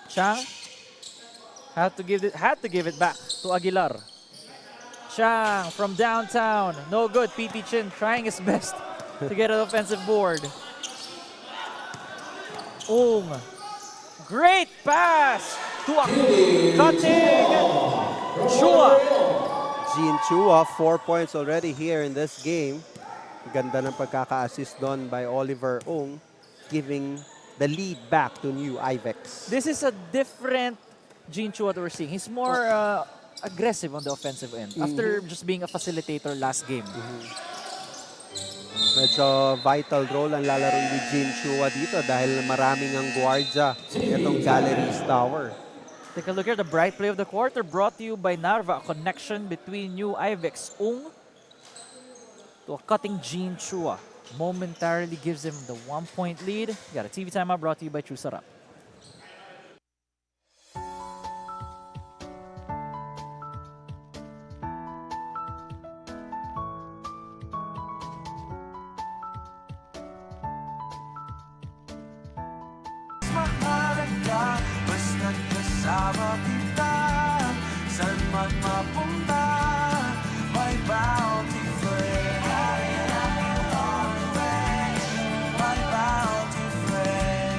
Chang had to give it back to Aguilar. Chang from downtown, no good. PT Chin trying his best to get an offensive board. Great pass to a cutting Chua. Jean Chua, 4 points already here in this game. Ganda ng pagkaka-assist doon by Oliver Ong, giving the lead back to new Ivex. This is a different Jean Chua that we're seeing. He's more aggressive on the offensive end after just being a facilitator last game. Medyo vital role ang lalaro ni Jean Chua dito dahil maraming ang guardia itong Galleries Tower. Take a look here, the bright play of the quarter brought to you by Narva. A connection between new Ivex Ong to a cutting Jean Chua. Momentarily gives him the 1-point lead. Got a TV timeout brought to you by True Sarap. Mahalaga, basta't kasama kita. Saan man mapunta, may bounty friend. My bounty friend.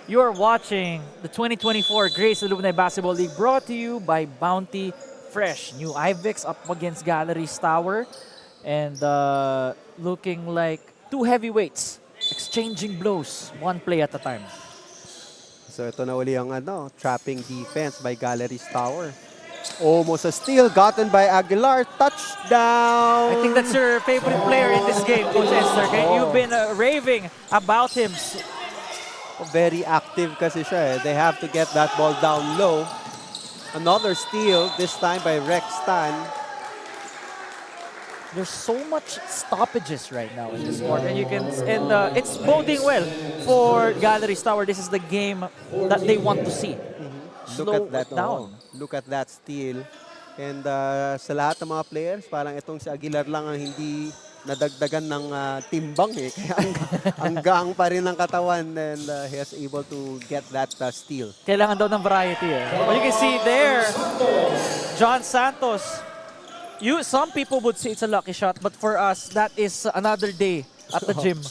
You are watching the 2024 Grace Alumni Basketball League brought to you by Bounty Fresh. New Ivex up against Galleries Tower. And looking like two heavyweights exchanging blows, one play at a time. So ito na uli ang trapping defense by Galleries Tower. Almost a steal gotten by Aguilar. Touchdown! I think that's your favorite player in this game, Coach Esther. You've been raving about him. Very active kasi siya. They have to get that ball down low. Another steal, this time by Rex Tan. There's so much stoppages right now in this sport, and it's boding well for Galleries Tower. This is the game that they want to see. Slow it down. Look at that steal. And sa lahat ng mga players, parang itong si Aguilar lang ang hindi nadagdagan ng timbang eh. Kaya hanggang pa rin ng katawan, and he is able to get that steal. Kailangan daw ng variety eh. Well, you can see there, John Santos. Some people would say it's a lucky shot, but for us, that is another day at the gym.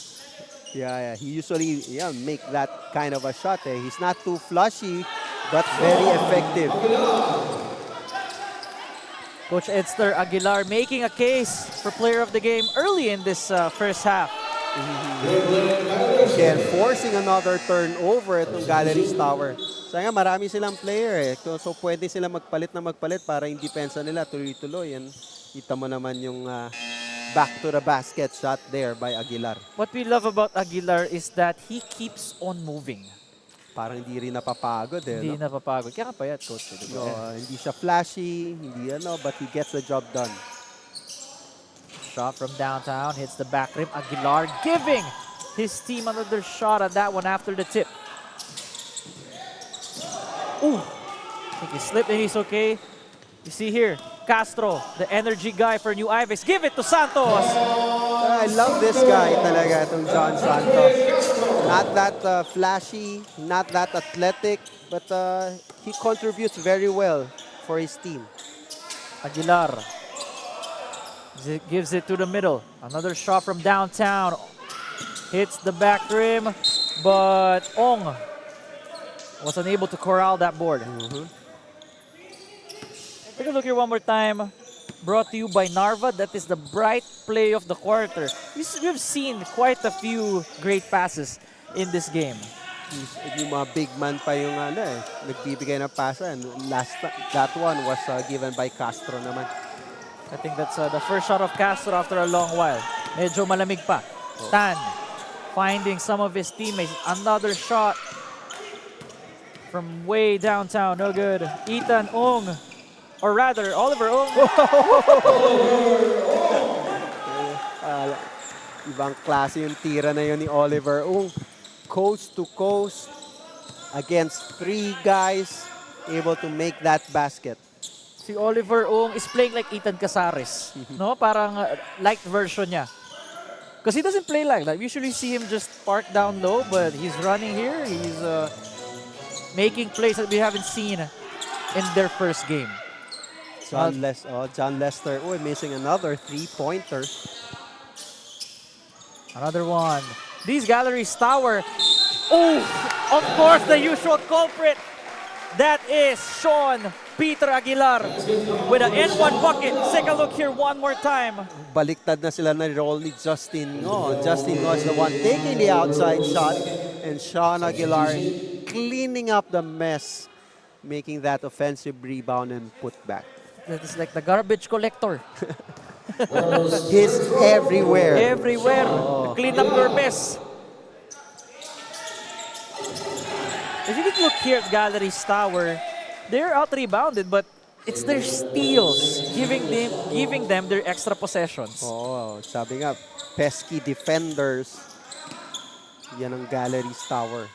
Yeah, he usually make that kind of a shot. Eh. He's not too flashy, but very effective. Coach Edster Aguilar making a case for player of the game early in this first half. Again, forcing another turnover itong Galleries Tower. So nga, marami silang player eh. So pwede sila magpalit para yung depensa nila tuloy-tuloy. And kita mo naman yung back to the basket shot there by Aguilar. What we love about Aguilar is that he keeps on moving. Parang hindi rin napapagod eh. Hindi napapagod. Kaya kapayat, Coach. No, hindi siya flashy, hindi but he gets the job done. Shot from downtown, hits the back rim. Aguilar giving his team another shot at that one after the tip. Ooh, I think he slipped and he's okay. You see here, Castro, the energy guy for New Ivex. Give it to Santos. I love this guy talaga, itong John Santos. Not that flashy, not that athletic, but he contributes very well for his team. Aguilar gives it to the middle. Another shot from downtown. Hits the back rim, but Ong was unable to corral that board. Take a look here one more time. Brought to you by Narva. That is the bright play of the quarter. We've seen quite a few great passes in this game. Yung mga big man pa yung nagbibigay ng pasa. And that one was given by Castro naman. I think that's the first shot of Castro after a long while. Medyo malamig pa. Tan finding some of his teammates. Another shot from way downtown. No good. Ethan Ong, or rather, Oliver Ong. Ibang klase yung tira na yun ni Oliver Ong. Coast to coast against 3 guys, able to make that basket. Si Oliver Ong is playing like Ethan Casares. No? Parang light version niya. Because he doesn't play like that. Usually see him just park down low, but he's running here. He's making plays that we haven't seen in their first game. John Lester, missing another 3-pointer. Another one. These Galeries Tower. Oh, of course, the usual culprit. That is Sean Peter Aguilar with an N1 bucket. Take a look here one more time. Baliktad na sila na roll ni Justin Ngo. Justin Ngo is the one taking the outside shot, and Sean Aguilar cleaning up the mess, making that offensive rebound and put back. That is like the garbage collector. He's everywhere. Everywhere. Clean up your mess. If you could look here at Galeries Tower, they're out-rebounded, but it's their steals giving them their extra possessions. Sabi nga, pesky defenders. Yan ang Galeries Tower.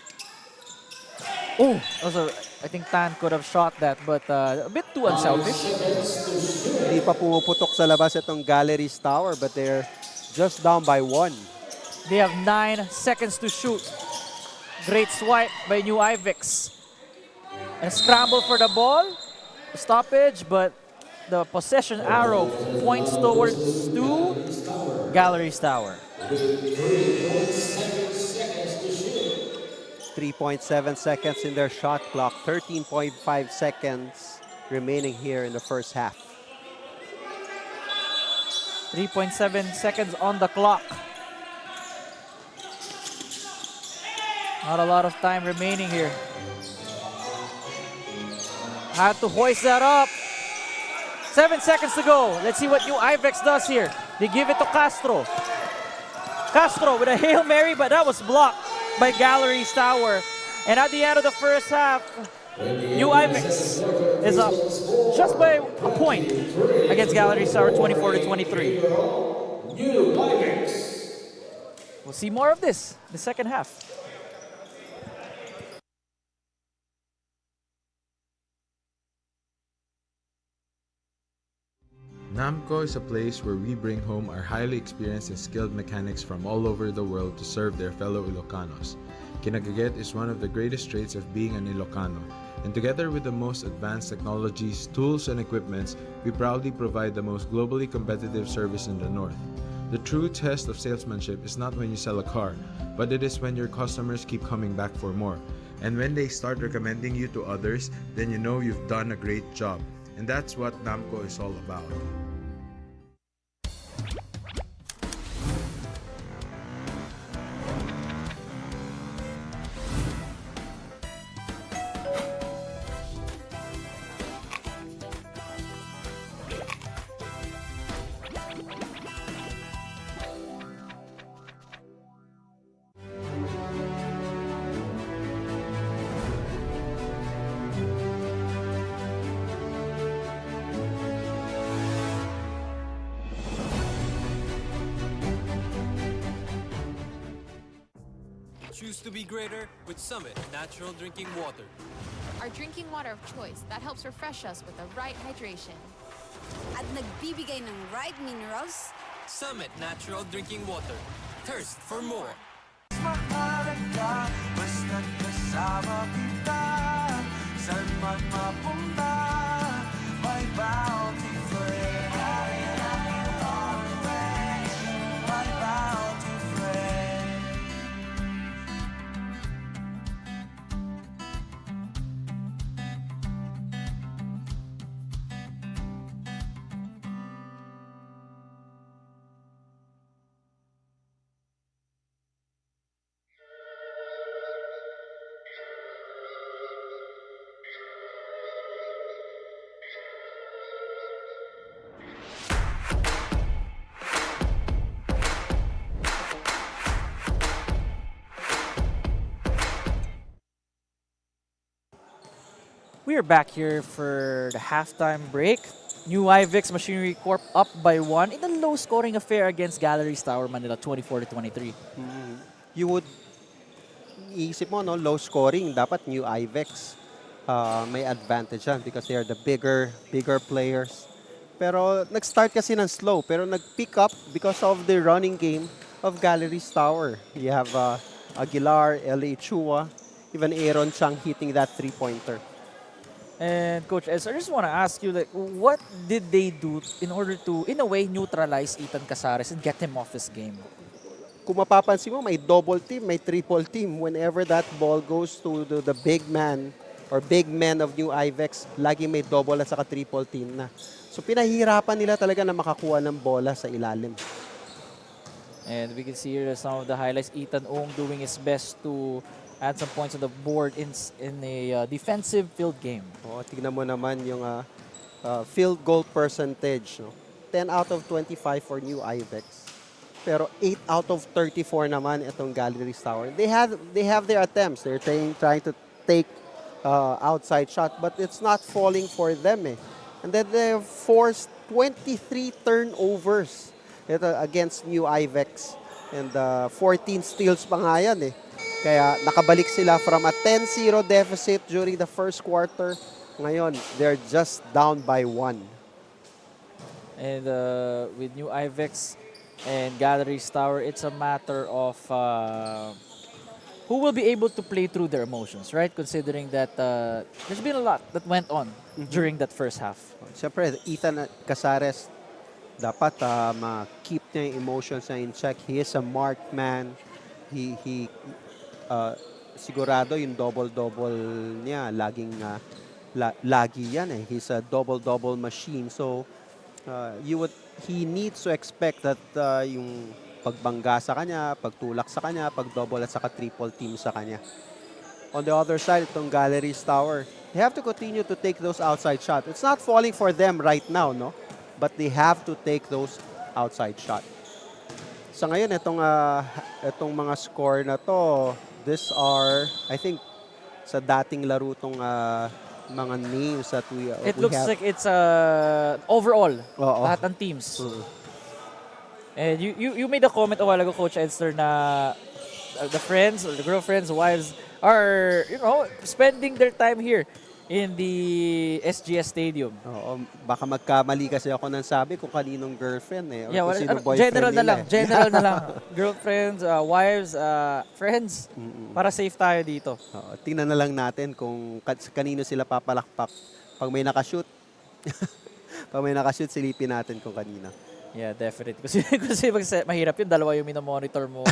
Also, I think Tan could have shot that, but a bit too unselfish. Hindi pa pumuputok sa labas itong Galeries Tower, but they're just down by 1. They have 9 seconds to shoot. Great swipe by new Ivex. And scramble for the ball. Stoppage, but the possession arrow points towards to Galeries Tower. 3.7 seconds in their shot clock. 13.5 seconds remaining here in the first half. 3.7 seconds on the clock. Not a lot of time remaining here. Had to hoist that up. 7 seconds to go. Let's see what new Ivex does here. They give it to Castro. Castro with a Hail Mary, but that was blocked by Galeries Tower. And at the end of the first half, new Ivex is up just by a point against Galeries Tower, 24-23. We'll see more of this in the second half. NAMCO is a place where we bring home our highly experienced and skilled mechanics from all over the world to serve their fellow Ilocanos. Kinagaget is one of the greatest traits of being an Ilocano, and together with the most advanced technologies, tools, and equipments, we proudly provide the most globally competitive service in the North. The true test of salesmanship is not when you sell a car, but it is when your customers keep coming back for more. And when they start recommending you to others, then you know you've done a great job. And that's what NAMCO is all about. Choose to be greater with Summit Natural Drinking Water. Our drinking water of choice that helps refresh us with the right hydration. At nagbibigay ng right minerals. Summit Natural Drinking Water. Thirst for more. Mahalaga, basta't kasama kita. Saan man mapunta, may bounty friend. My bounty friend. We are back here for the halftime break. New Ivex Machinery Corp up by 1 in a low-scoring affair against Galeries Tower Manila, 24-23. You would iisip mo, no, low scoring, dapat New Ivex may advantage yan because they are the bigger players. Pero nag-start kasi ng slow, pero nag-pick up because of the running game of Galeries Tower. You have Aguilar, L.A. Chua, even Aaron Chang hitting that three-pointer. And Coach Ez, I just want to ask you, like, what did they do in order to, in a way, neutralize Ethan Casares and get him off his game? Kung mapapansin mo, may double team, may triple team. Whenever that ball goes to the big man or big men of New Ivex, lagi may double at saka triple team na. So pinahihirapan nila talaga na makakuha ng bola sa ilalim. And we can see here some of the highlights. Ethan Ong doing his best to add some points on the board in a defensive field game. Tignan mo naman yung field goal percentage. No? 10 out of 25 for New Ivex. Pero 8 out of 34 naman itong Galeries Tower. They have their attempts. They're trying to take outside shot, but it's not falling for them. And then they forced 23 turnovers against New Ivex. And 14 steals pa nga yan. Kaya nakabalik sila from a 10-0 deficit during the first quarter. Ngayon, they're just down by 1. And with New Ivex and Galeries Tower, it's a matter of who will be able to play through their emotions, right? Considering that there's been a lot that went on during that first half. Siyempre, Ethan Casares, dapat ma-keep niya yung emotions niya in check. He is a marked man. He sigurado yung double-double niya. Lagi yan He's a double-double machine. So, he needs to expect that yung pagbangga sa kanya, pagtulak sa kanya, pagdouble at saka triple team sa kanya. On the other side, itong Galeries Tower, they have to continue to take those outside shots. It's not falling for them right now, no? But they have to take those outside shots. Sa ngayon, itong mga score na to, these are, I think, sa dating laro tong mga names that we have. It looks like it's overall, lahat ng teams. And you made a comment a while ago, Coach Edster, na the friends or the girlfriends, wives are, spending their time here in the SGS Stadium. Baka magkamali kasi ako ng sabi kung kaninong girlfriend or Yeah, kung sino boyfriend general na lang. General na lang. Girlfriends, wives, friends. Para safe tayo dito. Tingnan na lang natin kung kanino sila papalakpak. Pag may nakashoot, silipin natin kung kanina. Yeah, definitely. Kasi mahirap yun. Dalawa yung minomonitor mo.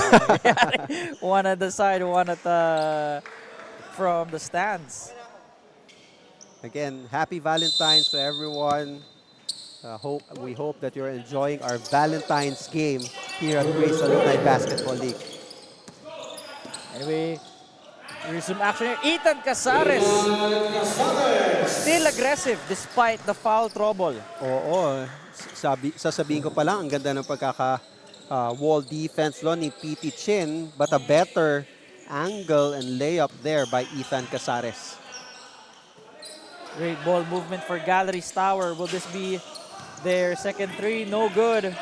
One at the side, one at from the stands. Again, happy Valentine's to everyone. We hope that you're enjoying our Valentine's game here at Grace Alumni Basketball League. Anyway, resume action here. Ethan Casares. Still aggressive despite the foul trouble. Sasabihin ko pa lang, ang ganda ng wall defense ni P.T. Chin, but a better angle and layup there by Ethan Casares. Great ball movement for Galeries Tower. Will this be their second three? No good.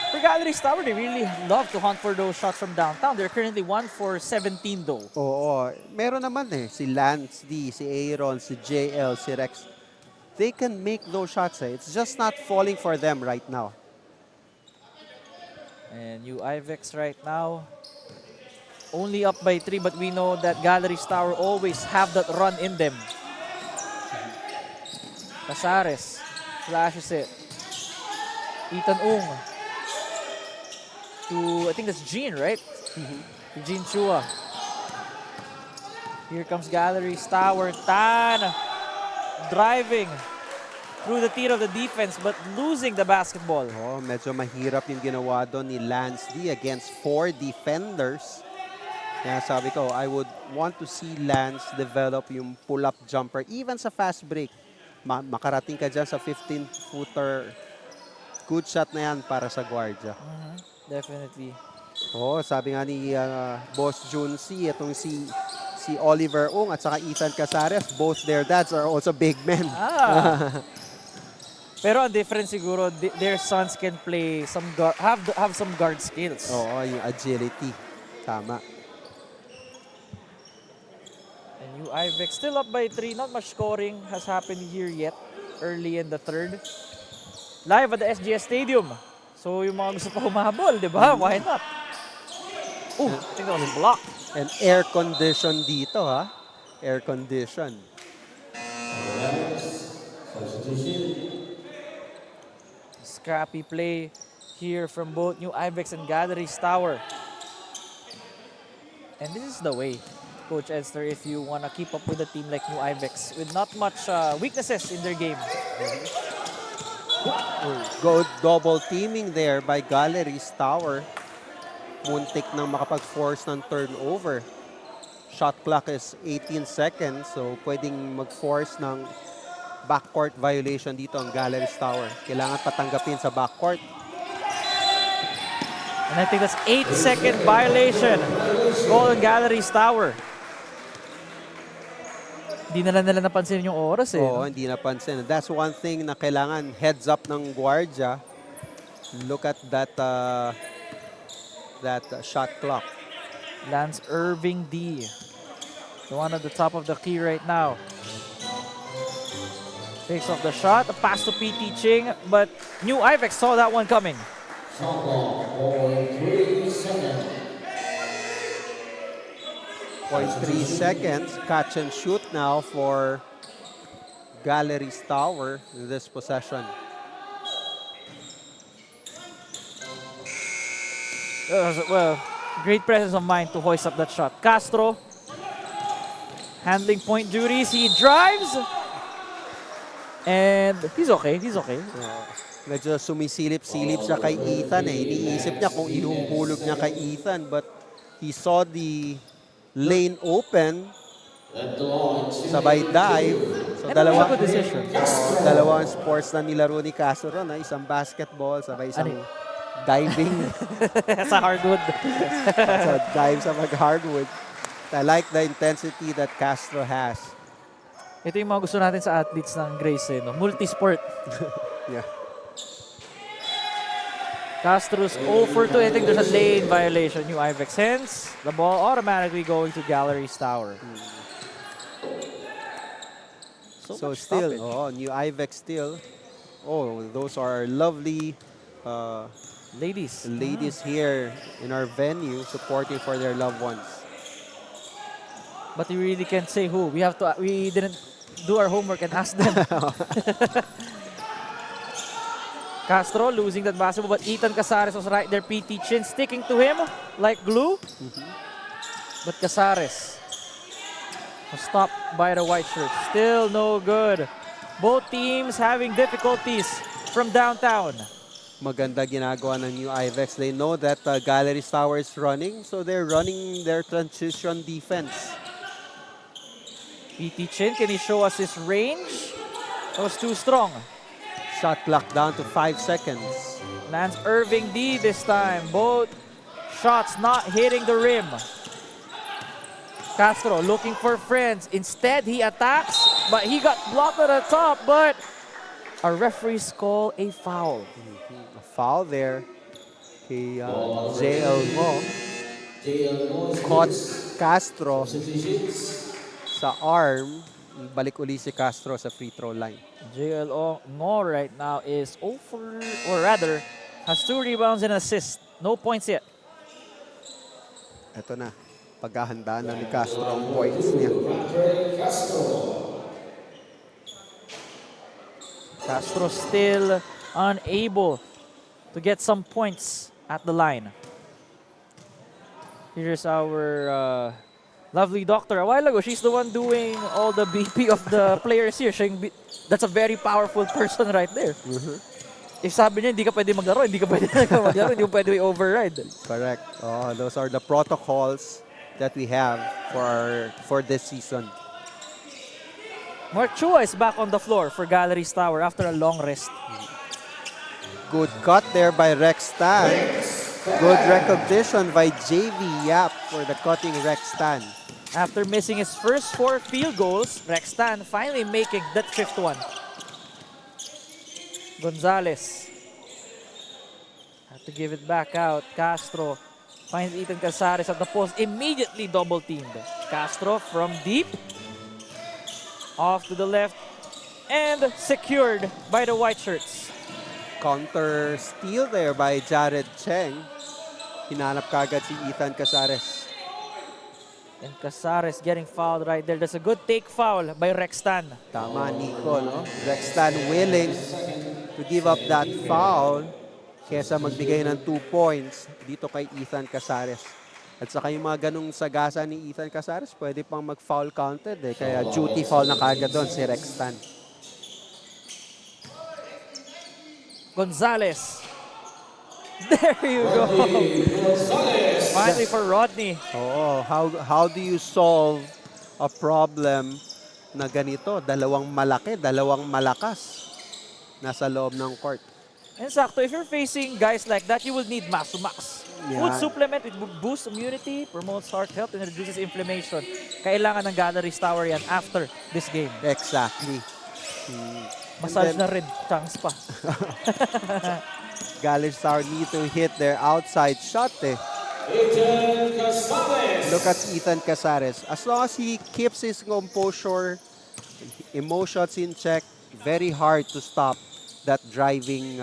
For Galeries Tower, they really love to hunt for those shots from downtown. They're currently 1 for 17 though. Meron naman si Lance D, si Aaron, si JL, si Rex. They can make those shots. It's just not falling for them right now. And New Ivex right now, only up by 3, but we know that Galeries Tower always have that run in them. Casares flashes it. Ethan Ong to, I think that's Gene, right? To Gene Chua. Here comes Galeries Tower. Tan driving through the teeth of the defense but losing the basketball. Medyo mahirap yung ginawa doon ni Lance D against 4 defenders. Kaya sabi ko, I would want to see Lance develop yung pull-up jumper even sa fast break. Makarating ka dyan sa 15-footer. Good shot na yan para sa guardia. Definitely. Sabi nga ni Boss Junsi, itong si si Oliver Ong at saka Ethan Casares, both their dads are also big men. Pero ang difference siguro, their sons can play some have some guard skills. Oo, yung agility. Tama. And you Ivex still up by 3. Not much scoring has happened here yet. Early in the third. Live at the SGS Stadium. So yung mga gusto pa humahabol, di ba? Why not? I think that was blocked. And air condition dito, ha? Air condition. Scrappy play here from both New Ivex and Galeries Tower. And this is the way, Coach Edster, if you want to keep up with a team like New Ivex with not much weaknesses in their game. Go double teaming there by Galeries Tower. Muntik nang makapag-force ng turnover. Shot clock is 18 seconds, so pwedeng mag-force ng backcourt violation dito ang Galeries Tower. Kailangan patanggapin sa backcourt. And I think that's 8-second violation. Goal on Galeries Tower. Hindi na lang nila napansin yung oras eh. Oo, hindi napansin. That's one thing na kailangan heads up ng guardia. Look at that shot clock. Lance Irving D. The one at the top of the key right now. Takes off the shot. A pass to PT Ching, but New Ivex saw that one coming. 0.3 seconds. Catch and shoot now for Galeries Tower in this possession. Well, great presence of mind to hoist up that shot. Castro, handling point duties. He drives. And he's okay. He's okay. Medyo sumisilip-silip siya kay Ethan eh. Iniisip niya kung inuhulog niya kay Ethan, but he saw the lane open. Sabay dive. So dalawang sports na nilaro ni Castro ron. Isang basketball, sabay isang diving. Sa hardwood. So dive sa mag-hardwood. I like the intensity that Castro has. Ito yung mga gusto natin sa athletes ng Grace, eh, no? Multi-sport. Yeah. Castro's 0 for 2. I think there's a lane violation. New Ivex. Hence, the ball automatically going to Galeries Tower. So still, New Ivex still. Oh, those are lovely ladies here in our venue supporting for their loved ones. But you really can't say who. We didn't do our homework and ask them. Castro losing that basketball, but Ethan Casares was right there. PT Chin sticking to him like glue. But Casares was stopped by the white shirt. Still no good. Both teams having difficulties from downtown. Maganda ginagawa ng New Ivex. They know that Galeries Tower is running, so they're running their transition defense. PT Chin, can he show us his range? That was too strong. Shot clock down to 5 seconds. Lance Irving D this time. Both shots not hitting the rim. Castro looking for friends. Instead, he attacks, but he got blocked at the top, but our referees call a foul. A foul there. Okay, JL Mo caught Castro sa arm. Balik uli si Castro sa free throw line. JLO Ngo right now is 0 for, or rather, has 2 rebounds and assists. No points yet. Ito na. Paghahandaan na ni Castro ang points niya. Castro still unable to get some points at the line. Here's our lovely doctor. A while ago, she's the one doing all the BP of the players here. That's a very powerful person right there. If sabi niya, hindi ka pwede maglaro, hindi ka pwede maglaro, hindi ka pwede override. Correct. Oh, those are the protocols that we have for this season. Mark Chua is back on the floor for Galeries Tower after a long rest. Good cut there by Rex Tan. Good recognition by JV Yap for the cutting Rex Tan. After missing his first 4 field goals, Rextan finally making that 5th one. Gonzalez. Have to give it back out. Castro finds Ethan Casares at the post. Immediately double teamed. Castro from deep. Off to the left. And secured by the white shirts. Counter steal there by Jared Cheng. Hinanap kagad si Ethan Casares. And Casares getting fouled right there. There's a good take foul by Rextan. Tama, Nico, no? Rextan willing to give up that foul kesa magbigay ng 2 points dito kay Ethan Casares. At saka yung mga ganung sagasa ni Ethan Casares, pwede pang mag-foul counted eh. Kaya duty foul na kagad doon si Rextan. Gonzalez. There you go. Finally for Rodney. Oo, how do you solve a problem na ganito? Dalawang malaki, dalawang malakas nasa loob ng court. And sakto, if you're facing guys like that, you will need Max to Max. Yeah. Food supplement, it boosts immunity, promotes heart health, and reduces inflammation. Kailangan ng Galeries Tower yan after this game. Exactly. Massage na rin, chance pa. Galeries Tower need to hit their outside shot eh. Look at Ethan Casares. As long as he keeps his composure, emotions in check, very hard to stop that driving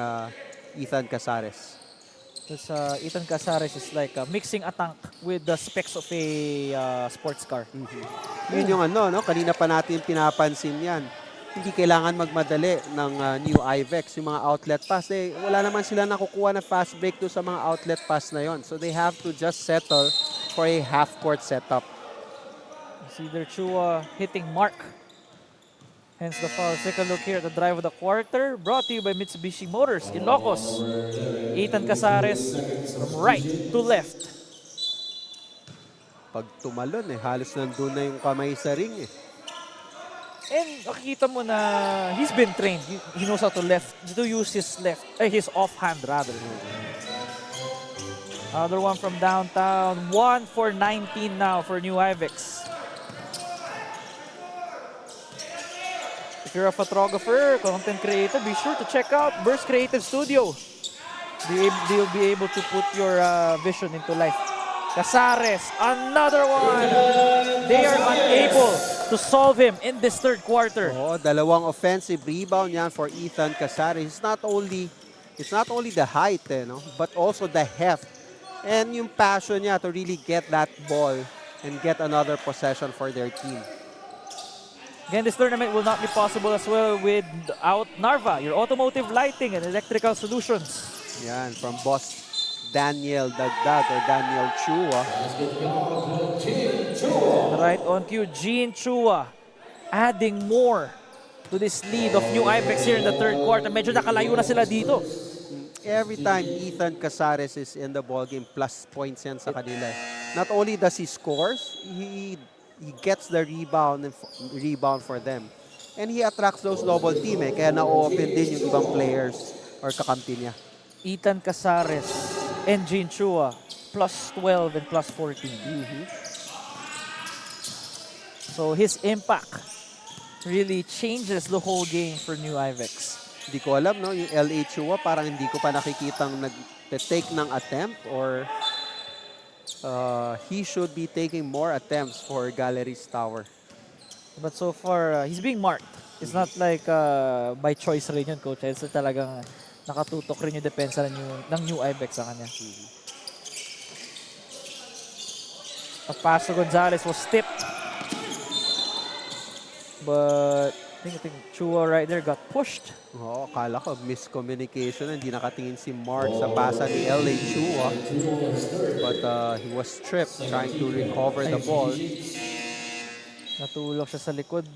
Ethan Casares. This, Ethan Casares is like mixing a tank with the specs of a sports car. Yun yung ano, no? Kanina pa natin pinapansin yan. Hindi kailangan magmadali ng new Ivex, yung mga outlet pass. Wala naman sila nakukuha na fast break to sa mga outlet pass na yon. So they have to just settle for a half-court setup. See their Chua hitting mark. Hence the foul. Take a look here at the drive of the quarter. Brought to you by Mitsubishi Motors, Ilocos. Ethan Casares from right to left. Pag tumalon halos nandun na yung kamay sa ring eh. And makikita mo na he's been trained. He knows how to use his his offhand rather. Another one from downtown. 1 for 19 now for New Ivex. If you're a photographer, content creator, be sure to check out Burst Creative Studio. They'll be able to put your vision into life. Casares, another one. They are unable to solve him in this third quarter. Oh, dalawang offensive rebound yan for Ethan Casares. It's not only the height, no, but also the heft and yung passion niya to really get that ball and get another possession for their team. Again, this tournament will not be possible as well without Narva, your automotive lighting and electrical solutions. Yan, from boss Daniel Dagdag or Daniel Chua. Right on cue, Gene Chua adding more to this lead of New Ivex here in the third quarter. Medyo nakalayo na sila dito. Every time Ethan Casares is in the ballgame, plus points yan sa kanila. Not only does he scores, he gets the rebound for them. And he attracts those double team kaya na-open din yung ibang players or kakampi niya. Ethan Casares and Gene Chua, plus 12 and plus 14. So his impact really changes the whole game for New Ivex. Hindi ko alam, no? Yung LA Chua, parang hindi ko pa nakikitang nag-take ng attempt or he should be taking more attempts for Galeries Tower. But so far, he's being marked. It's not like by choice rin yun, Coach. It's talagang nakatutok rin yung depensa ng New Ivex sa kanya. A pass to Gonzalez was tipped. But I think Chua right there got pushed. Oo, akala ko miscommunication. Hindi nakatingin si Mark sa pasa ni LA Chua. But he was tripped trying to recover the ball. Natulog siya sa likod.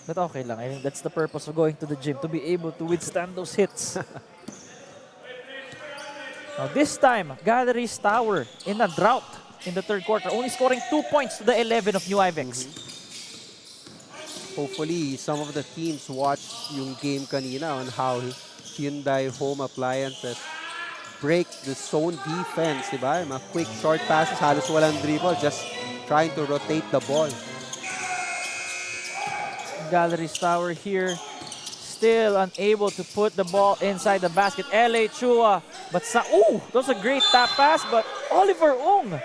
But okay lang. I think that's the purpose of going to the gym, to be able to withstand those hits. Now this time, Galeries Tower in a drought in the third quarter, only scoring 2 points to the 11 of New Ivex. Hopefully, some of the teams watched yung game kanina on how Hyundai Home Appliances break the zone defense, di ba? Mga quick short passes, halos walang dribble, just trying to rotate the ball. Galeries Tower here, still unable to put the ball inside the basket. LA Chua, but that was a great tap pass, but Oliver Ung.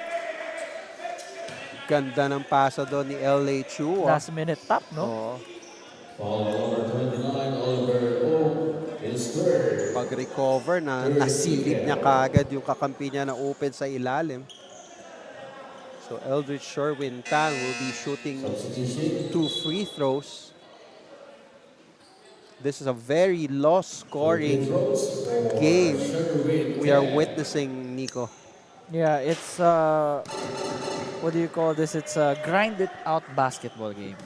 Ganda ng pasa doon ni LA Chua. Last minute tap, no? Pag-recover na nasilip niya kaagad yung kakampi niya na open sa ilalim. So Eldridge Sherwin Tan will be shooting 2 free throws. This is a very low-scoring game we are witnessing, Nico. Yeah, it's what do you call this? It's a grinded-out basketball game.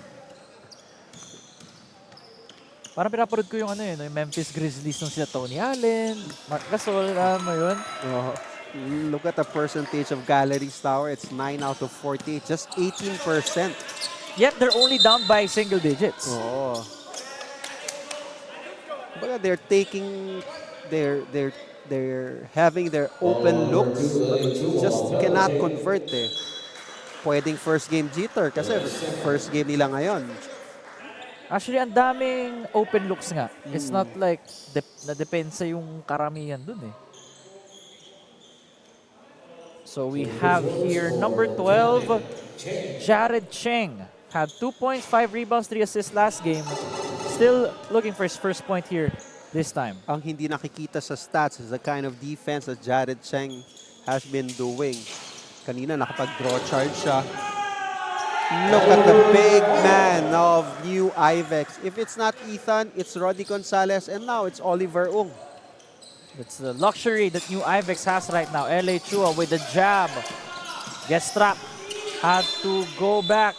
Parang pinapanood ko yung yung Memphis Grizzlies nung sila Tony Allen, Mark Gasol, mo yun? Look at the percentage of Galeries Tower. It's 9 out of 48, just 18%. Yet they're only down by single digits. But they're taking, they're having their open looks, but just cannot convert eh. Pwedeng first game jitter kasi first game nila ngayon. Actually, ang daming open looks nga. It's not like na-depensa yung karamihan dun eh. So we have here number 12, Jared Cheng. Had 2 points, 5 rebounds, 3 assists last game. Still looking for his first point here this time. Ang hindi nakikita sa stats is the kind of defense that Jared Cheng has been doing. Kanina nakapag-draw charge siya. Look at the big man of new Ivex. If it's not Ethan, it's Roddy Gonzalez, and now it's Oliver Ung. It's the luxury that new Ivex has right now. LA Chua with the jab. Gets trapped. Had to go back.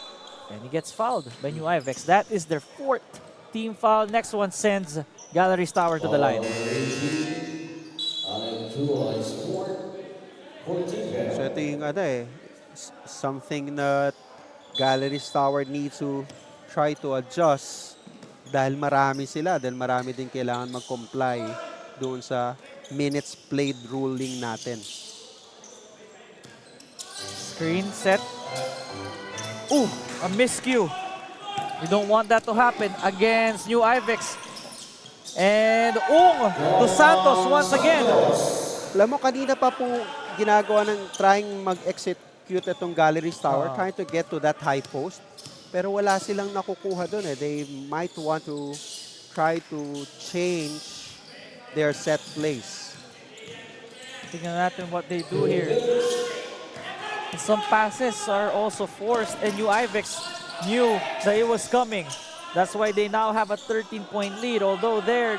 And he gets fouled by new Ivex. That is their 4th team foul. Next one sends Galeries Tower to the line. So ito yung something that Galeries Tower needs to try to adjust dahil marami sila, dahil marami din kailangan mag-comply doon sa minutes played ruling natin. Screen set. Ooh, a miscue. You don't want that to happen against new Ivex. And to Santos once again. Alam mo, kanina pa po ginagawa ng trying mag-execute itong Galeries Tower, trying to get to that high post. Pero wala silang nakukuha doon eh. They might want to try to change their set plays. Tingnan natin what they do here. Some passes are also forced, and new Ivex knew that it was coming. That's why they now have a 13-point lead, although that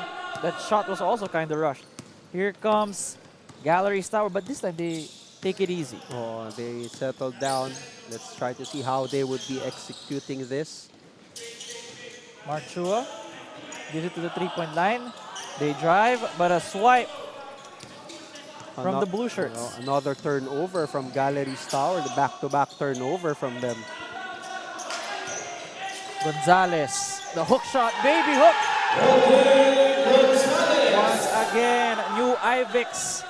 shot was also kind of rushed. Here comes Galeries Tower, but this time they take it easy. They settled down. Let's try to see how they would be executing this. Mark Chua gives it to the 3-point line. They drive, but a swipe from the blue shirts. Another turnover from Galeries Tower, the back-to-back turnover from them. Gonzalez, the hook shot, baby hook. Once again, new Ivex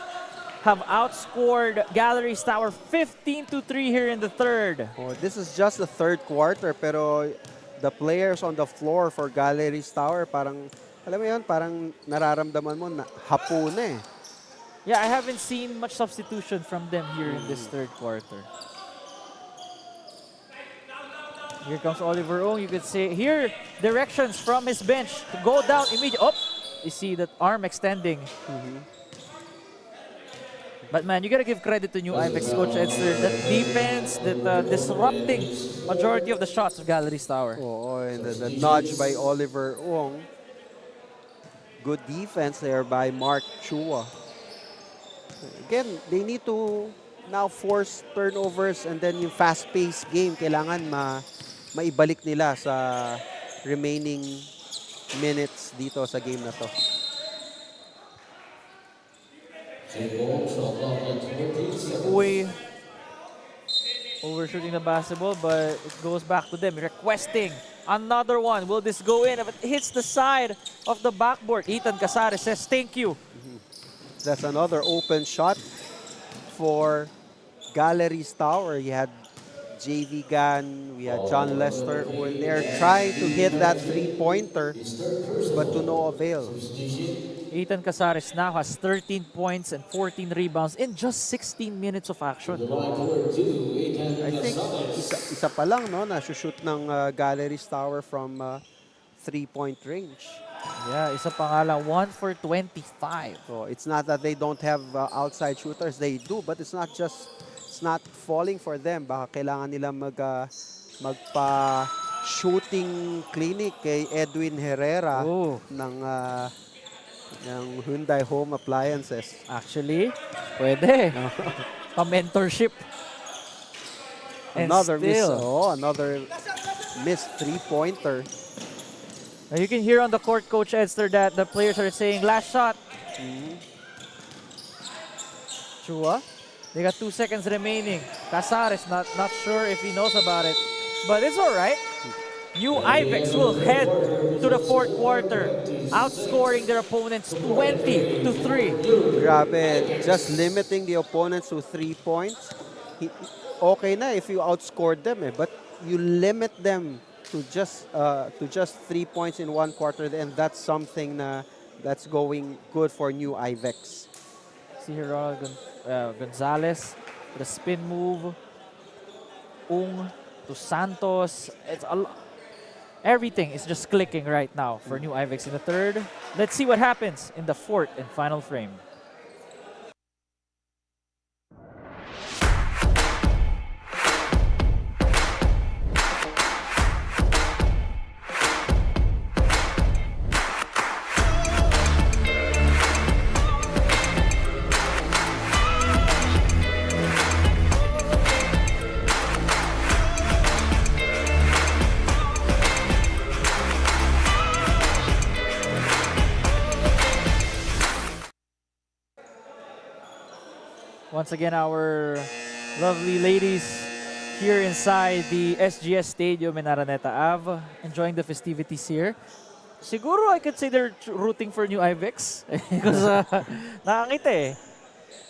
have outscored Galeries Tower 15-3 here in the third. This is just the third quarter, pero the players on the floor for Galeries Tower, parang, alam mo yun, parang nararamdaman mo na hapo na eh. Yeah, I haven't seen much substitution from them here in this third quarter. Here comes Oliver Ung. You could see here directions from his bench to go down immediately. You see that arm extending. But man, you gotta give credit to new Ivex coach Edster. That defense, that disrupting majority of the shots of Galeries Tower. And the nudge by Oliver Ung. Good defense there by Mark Chua. Again, they need to now force turnovers, and then yung fast-paced game, kailangan maibalik nila sa remaining minutes dito sa game na to. Uy, overshooting the basketball, but it goes back to them, requesting another one. Will this go in? If it hits the side of the backboard, Ethan Casares says thank you. That's another open shot for Galeries Tower. You had JV Gan, we had John Lester who were there trying to hit that three-pointer, but to no avail. Ethan Casares now has 13 points and 14 rebounds in just 16 minutes of action. I think isa pa lang no na shoot ng Galeries Tower from 3-point range. Yeah, isa pa nga lang, 1 for 25. So it's not that they don't have outside shooters, they do, but it's not falling for them. Baka kailangan nila magpa-shooting clinic kay Edwin Herrera ng Hyundai Home Appliances. Actually, pwede. Pa-mentorship. Another missed three-pointer. Now you can hear on the court, Coach Edster, that the players are saying, last shot. Chua, they got 2 seconds remaining. Casares, not sure if he knows about it, but it's all right. New Ivex will head to the fourth quarter, outscoring their opponents 20-3. Grabe, just limiting the opponents to 3 points. Okay na if you outscored them, but you limit them to just 3 points in one quarter, and that's something that's going good for New Ivex. See here, Ronald Gonzalez, the spin move. To Santos. It's everything is just clicking right now for New Ivex in the third. Let's see what happens in the fourth and final frame. Once again, our lovely ladies here inside the SGS Stadium in Araneta Ave, enjoying the festivities here. Siguro I could say they're rooting for New Ivex because nakakita eh.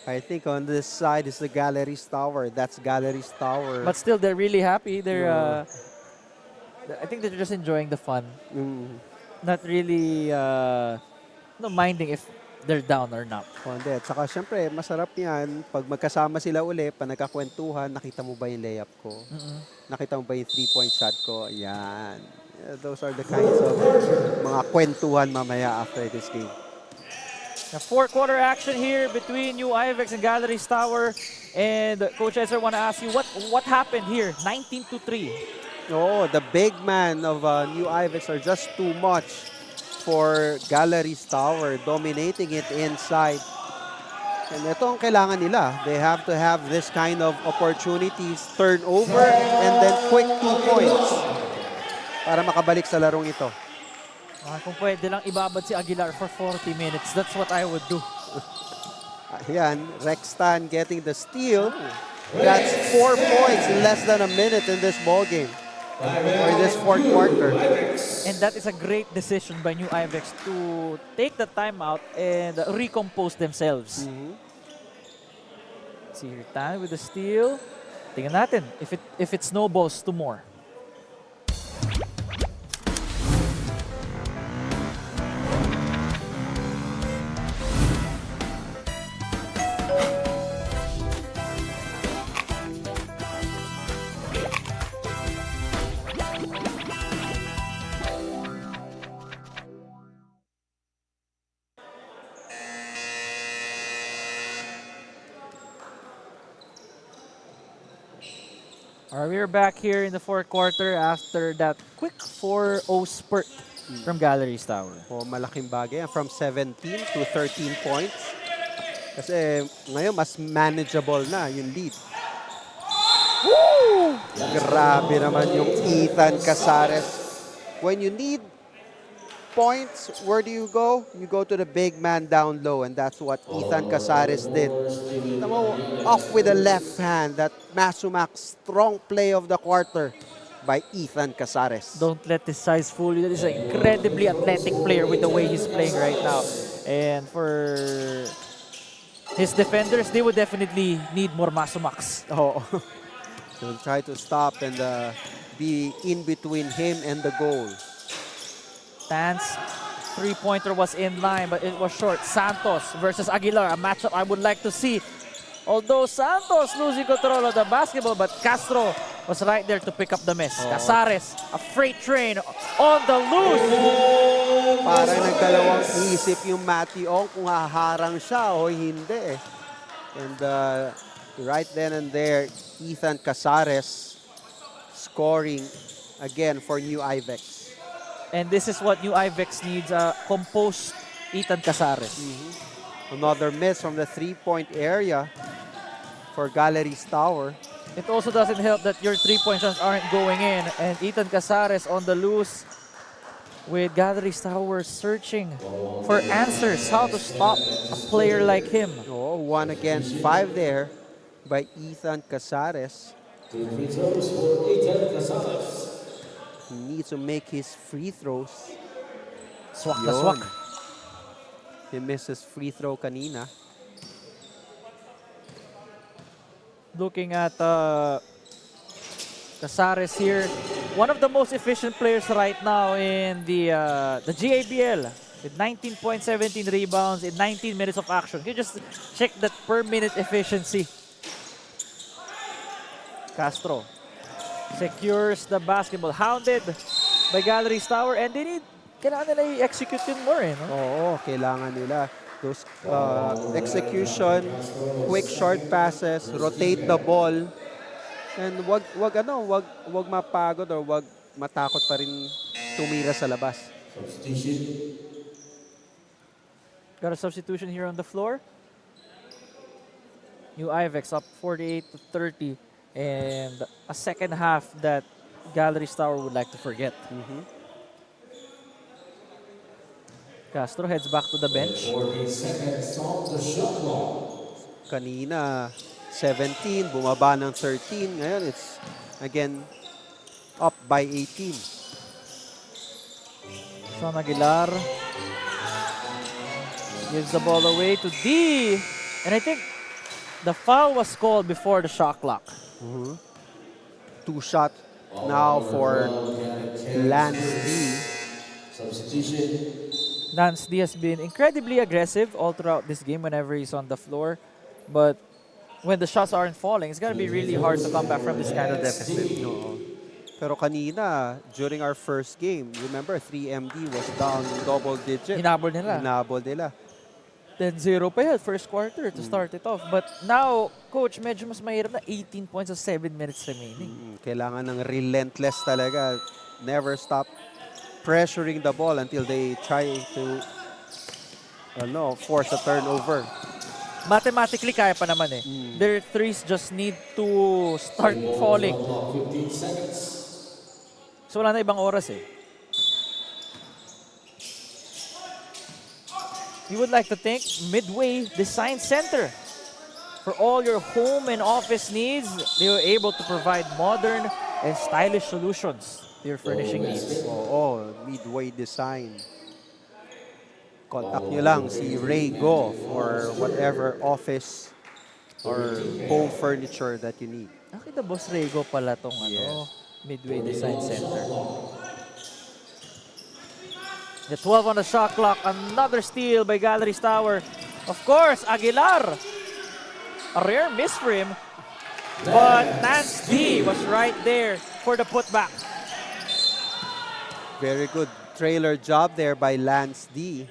I think on this side is the Galeries Tower. That's Galeries Tower. But still, they're really happy. They're, I think they're just enjoying the fun. Not really minding if they're down or not. Hindi. At saka syempre, masarap yan. Pag magkasama sila uli, pa nagkakwentuhan, nakita mo ba yung layup ko? Nakita mo ba yung 3-point shot ko? Yan. Those are the kinds of mga kwentuhan mamaya after this game. The fourth quarter action here between New Ivex and Galeries Tower. And Coach Ezra, want to ask you, what happened here? 19-3. Oh, the big man of New Ivex are just too much for Galeries Tower, dominating it inside. And ito ang kailangan nila. They have to have this kind of opportunities, turnover, and then quick 2 points para makabalik sa larong ito. Kung pwede lang ibabad si Aguilar for 40 minutes, that's what I would do. Ayan, Rextan getting the steal. That's 4 points in less than a minute in this ball game. Or this fourth quarter. And that is a great decision by New Ivex to take the timeout and recompose themselves. See here, Tan with the steal. Tingnan natin if it snowballs to more. Alright, we're back here in the fourth quarter after that quick 4-0 spurt from Galeries Tower. Malaking bagay. From 17 to 13 points. Kasi ngayon mas manageable na yung lead. Woo! Grabe naman yung Ethan Casares. When you need points, where do you go? You go to the big man down low, and that's what Ethan Casares did. Off with the left hand, that Masumak strong play of the quarter by Ethan Casares. Don't let his size fool you. That is an incredibly athletic player with the way he's playing right now. And for His defenders, they would definitely need more Max. Oh, they'll try to stop and be in between him and the goal. Tan's three-pointer was in line, but it was short. Santos versus Aguilar, a matchup I would like to see. Although Santos losing control of the basketball, but Castro was right there to pick up the miss. Casares, a freight train on the loose. Parang nagdalawang isip yung Matty Ong kung haharang siya o hindi. And right then and there, Ethan Casares scoring again for New Ivex. And this is what New Ivex needs, a composed Ethan Casares. Another miss from the three-point area for Galeries Tower. It also doesn't help that your three-point shots aren't going in. And Ethan Casares on the loose with Galeries Tower searching for answers, how to stop a player like him. Oh, 1 against 5 there by Ethan Casares. He needs to make his free throws. Swak na swak. He missed his free throw kanina. Looking at Casares here, one of the most efficient players right now in the GABL with 19 points, 17 rebounds in 19 minutes of action. You just check that per minute efficiency. Castro secures the basketball, hounded by Galeries Tower, and kailangan nila i-execute yun more no? Oo, kailangan nila. Those execution, quick short passes, rotate the ball, and wag mapagod or wag matakot pa rin tumira sa labas. Got a substitution here on the floor. New Ivex up 48-30, and a second half that Galeries Tower would like to forget. Castro heads back to the bench. Kanina, 17, bumaba ng 13. Ngayon, it's again up by 18. Sean Aguilar gives the ball away to D. And I think the foul was called before the shot clock. 2 shots now for Lance D. Lance D has been incredibly aggressive all throughout this game whenever he's on the floor. But when the shots aren't falling, it's going to be really hard to come back from this kind of deficit. Pero kanina, during our first game, remember 3MD was down double digit. Hinabol nila. Hinabol nila. 10-0 pa yun, first quarter to start it off. But now, coach, medyo mas mahirap na 18 points of 7 minutes remaining. Kailangan ng relentless talaga. Never stop pressuring the ball until they try to force a turnover. Mathematically, kaya pa naman eh. Their threes just need to start falling. So wala na ibang oras eh. You would like to think Midway Design Center. For all your home and office needs, they were able to provide modern and stylish solutions to your furnishing needs. Midway Design. Contact nyo lang si Ray Goff or whatever office or home furniture that you need. Nakita Boss Rego pala tong Midway Design Center. The 12 on the shot clock. Another steal by Galeries Tower. Of course, Aguilar. A rare miss for him. But Lance D was right there for the putback. Very good trailer job there by Lance D.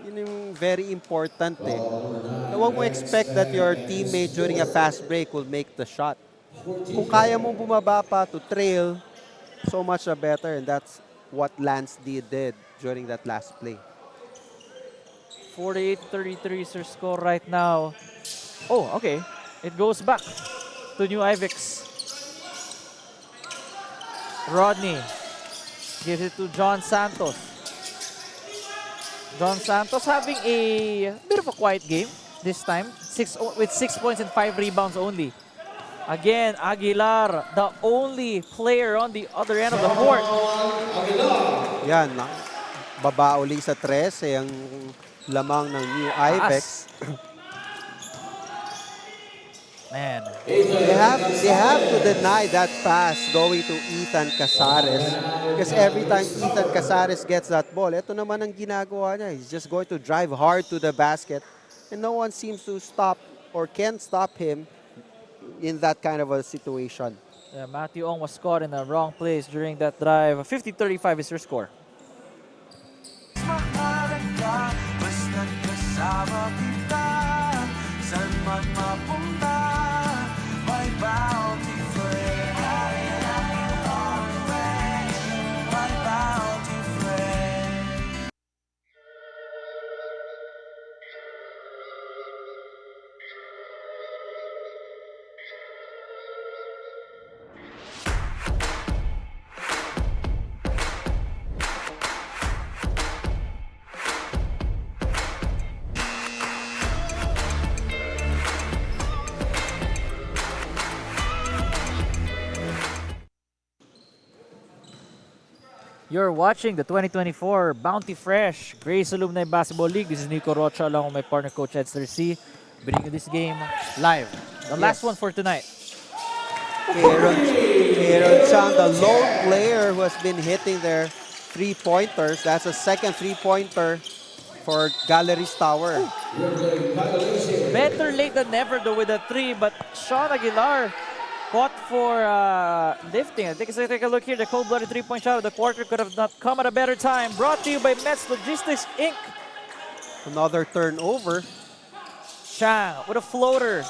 Yun yung very important eh. Huwag mo expect that your teammate during a fast break will make the shot. Kung kaya mo bumaba pa to trail, so much better, and that's what Lance D did during that last play. 48-33 is your score right now. Oh, okay. It goes back to New Ivex. Rodney gives it to John Santos. John Santos having a bit of a quiet game this time, with 6 points and 5 rebounds only. Again, Aguilar, the only player on the other end of the court. Yan, baba uli sa 13 ang lamang ng new Ivex. Man. They have to deny that pass going to Ethan Casares because every time Ethan Casares gets that ball, ito naman ang ginagawa niya. He's just going to drive hard to the basket and no one seems to stop or can stop him in that kind of a situation. Yeah, Matthew Ong was caught in the wrong place during that drive. 50-35 is your score. Mahalaga, basta't kasama kita. Saan man mapunta, may bounty friend. My bounty friend. You're watching the 2024 Bounty Fresh Grace Alumni Basketball League. This is Nico Rocha along with my partner Coach Edster C. Bringing you this game live. The last one for tonight. Aaron Chang, the lone player who has been hitting their three-pointers. That's a second three-pointer for Galeries Tower. Better late than never though with a 3, but Sean Aguilar caught for lifting. I think if I take a look here, the cold-blooded three-point shot of the quarter could have not come at a better time. Brought to you by Mets Logistics, Inc. Another turnover. Chang with a floater.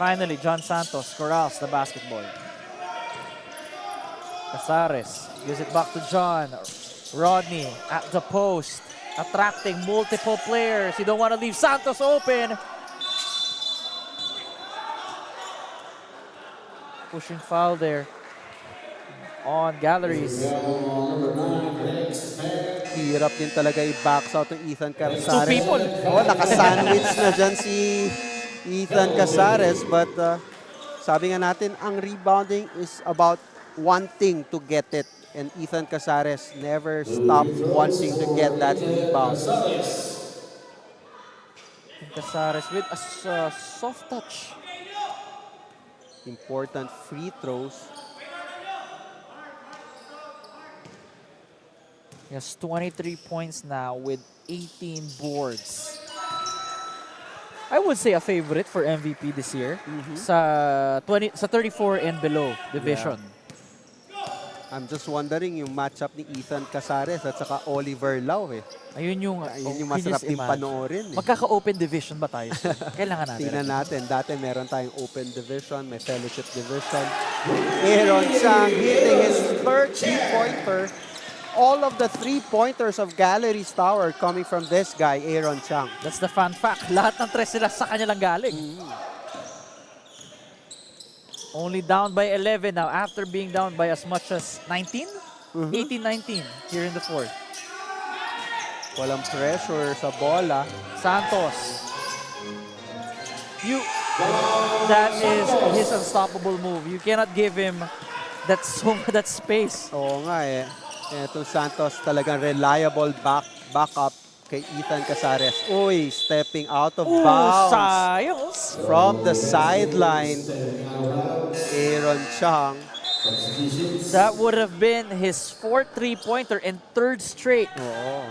Finally, John Santos corrals the basketball. Casares gives it back to John. Rodney at the post, attracting multiple players. You don't want to leave Santos open. Pushing foul there on Galeries. Hirap din talaga i-box out ng Ethan Casares. Two people. Oh, naka-sandwich na dyan si Ethan Casares. But sabi nga natin, ang rebounding is about wanting to get it. And Ethan Casares never stopped wanting to get that rebound. Casares with a soft touch. Important free throws. He has 23 points now with 18 boards. I would say a favorite for MVP this year sa 34 and below division. Yeah. I'm just wondering yung matchup ni Ethan Casares at saka Oliver Lau eh. Ayun yung masarap din panoorin eh. Magkaka-open division ba tayo? Kailangan natin. Tingnan natin. Dati meron tayong open division, may fellowship division. Aaron Chang hitting his third three-pointer. All of the three-pointers of Galeries Tower coming from this guy, Aaron Chang. That's the fun fact. Lahat ng tres sila sa kanya lang galing. Only down by 11 now after being down by as much as 19? 18-19 here in the fourth. Walang pressure sa bola. Santos. That is his unstoppable move. You cannot give him that space. Oo nga eh. Itong Santos talagang reliable backup kay Ethan Casares. Uy, stepping out of bounds. Sayos. From the sideline, Aaron Chang. That would have been his fourth three-pointer and third straight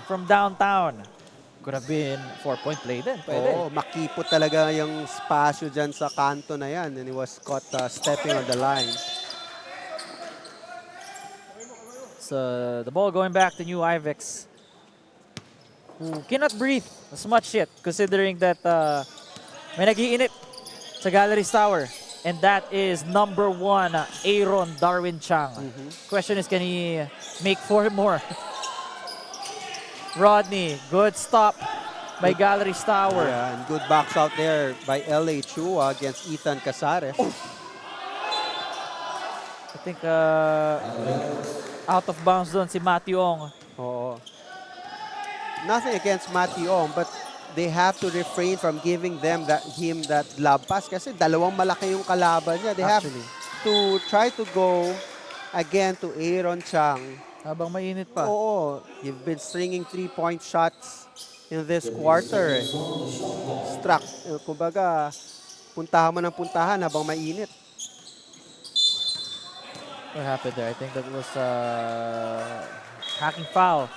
from downtown. Could have been 4-point play din. Pwede. Makipot talaga yung spasyo dyan sa kanto na yan. And he was caught stepping on the line. So the ball going back to new Ivex, who cannot breathe as much yet, considering that may nag-iinit sa Galeries Tower. And that is number 1, Aaron Darwin Chang. Question is, can he make 4 more? Rodney, good stop by Galeries Tower. Yeah, and good box out there by L.A. Chua against Ethan Casares. I think out of bounds doon si Matthew Ong. Nothing against Matthew Ong, but they have to refrain from giving him that lob pass kasi dalawang malaki yung kalaban niya. They have to try to go again to Aaron Chang. Habang mainit pa. Oo. You've been stringing 3-point shots in this quarter. Struck. Kumbaga, puntahan mo ng puntahan habang mainit. What happened there? I think that was hacking foul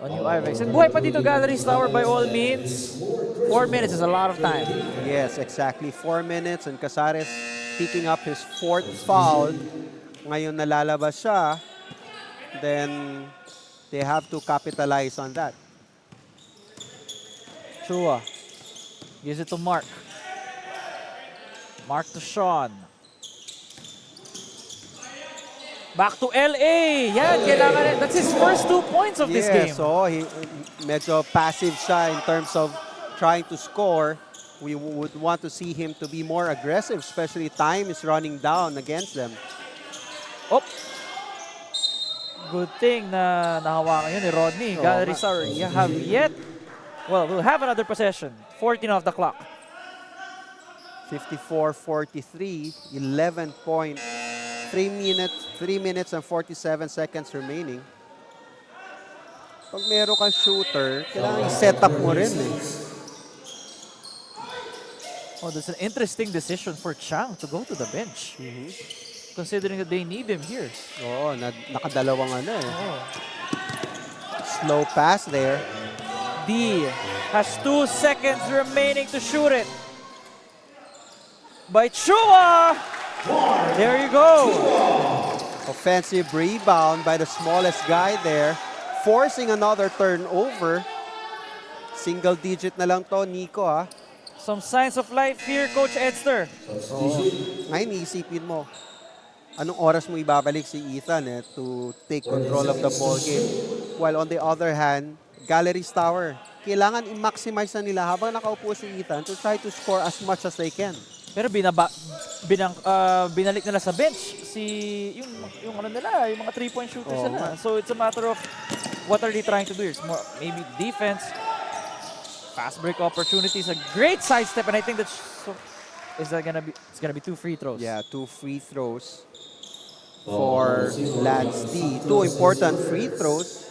on new Ivex. And buhay pa dito Galeries Tower by all means. 4 minutes is a lot of time. Yes, exactly. 4 minutes and Casares picking up his 4th foul. Ngayon nalalabas siya. Then they have to capitalize on that. Chua gives it to Mark. Mark to Sean. Back to LA. Yan, kailangan. That's his first 2 points of this game. So he medyo passive siya in terms of trying to score. We would want to see him to be more aggressive, especially time is running down against them. Oh. Good thing na nahawakan yun ni Rodney. Gallery Tower, you have yet. Well, we'll have another possession. 14 off the clock. 54-43, 11 point. 3 minutes and 47 seconds remaining. Pag meron kang shooter, kailangan i-set up mo rin eh. Oh, that's an interesting decision for Chang to go to the bench. Considering that they need him here. Oo, nakadalawang ano eh. Slow pass there. D has 2 seconds remaining to shoot it. By Chua! There you go. Offensive rebound by the smallest guy there. Forcing another turnover. Single digit na lang to, Nico ah. Some signs of life here, Coach Edster. Ngayon, iisipin mo, anong oras mo ibabalik si Ethan to take control of the ball game? While on the other hand, Galeries Tower, kailangan i-maximize na nila habang nakaupo si Ethan to try to score as much as they can. Pero binalik nila sa bench yung ano nila, yung mga 3-point shooters nila. So it's a matter of what are they trying to do? It's more maybe defense, fast break opportunities, a great sidestep, and I think that's it's gonna be 2 free throws. Yeah, 2 free throws for Lance D. 2 important free throws.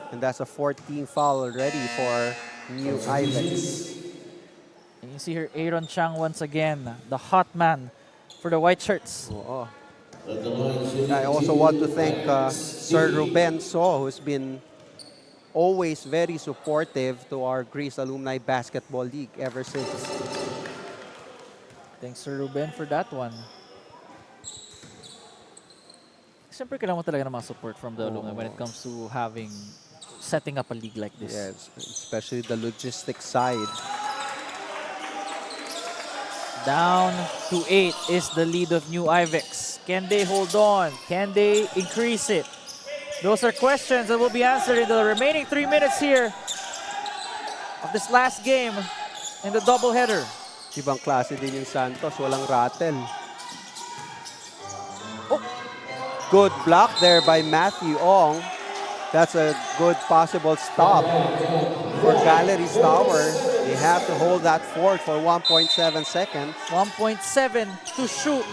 And that's a 14 foul already for new Ivex. And you see here Aaron Chang once again, the hot man for the white shirts. I also want to thank Sir Ruben So, who's been always very supportive to our Greece Alumni Basketball League ever since. Thanks Sir Ruben for that one. Siyempre kailangan mo talaga ng mga support from the alumni when it comes to setting up a league like this. Yes, especially the logistics side. Down to 8 is the lead of new Ivex. Can they hold on? Can they increase it? Those are questions that will be answered in the remaining 3 minutes here of this last game in the doubleheader. Ibang klase din yung Santos, walang rattle. Good block there by Matthew Ong. That's a good possible stop for Galeries Tower. They have to hold that fort for 1.7 seconds. 1.7 to shoot.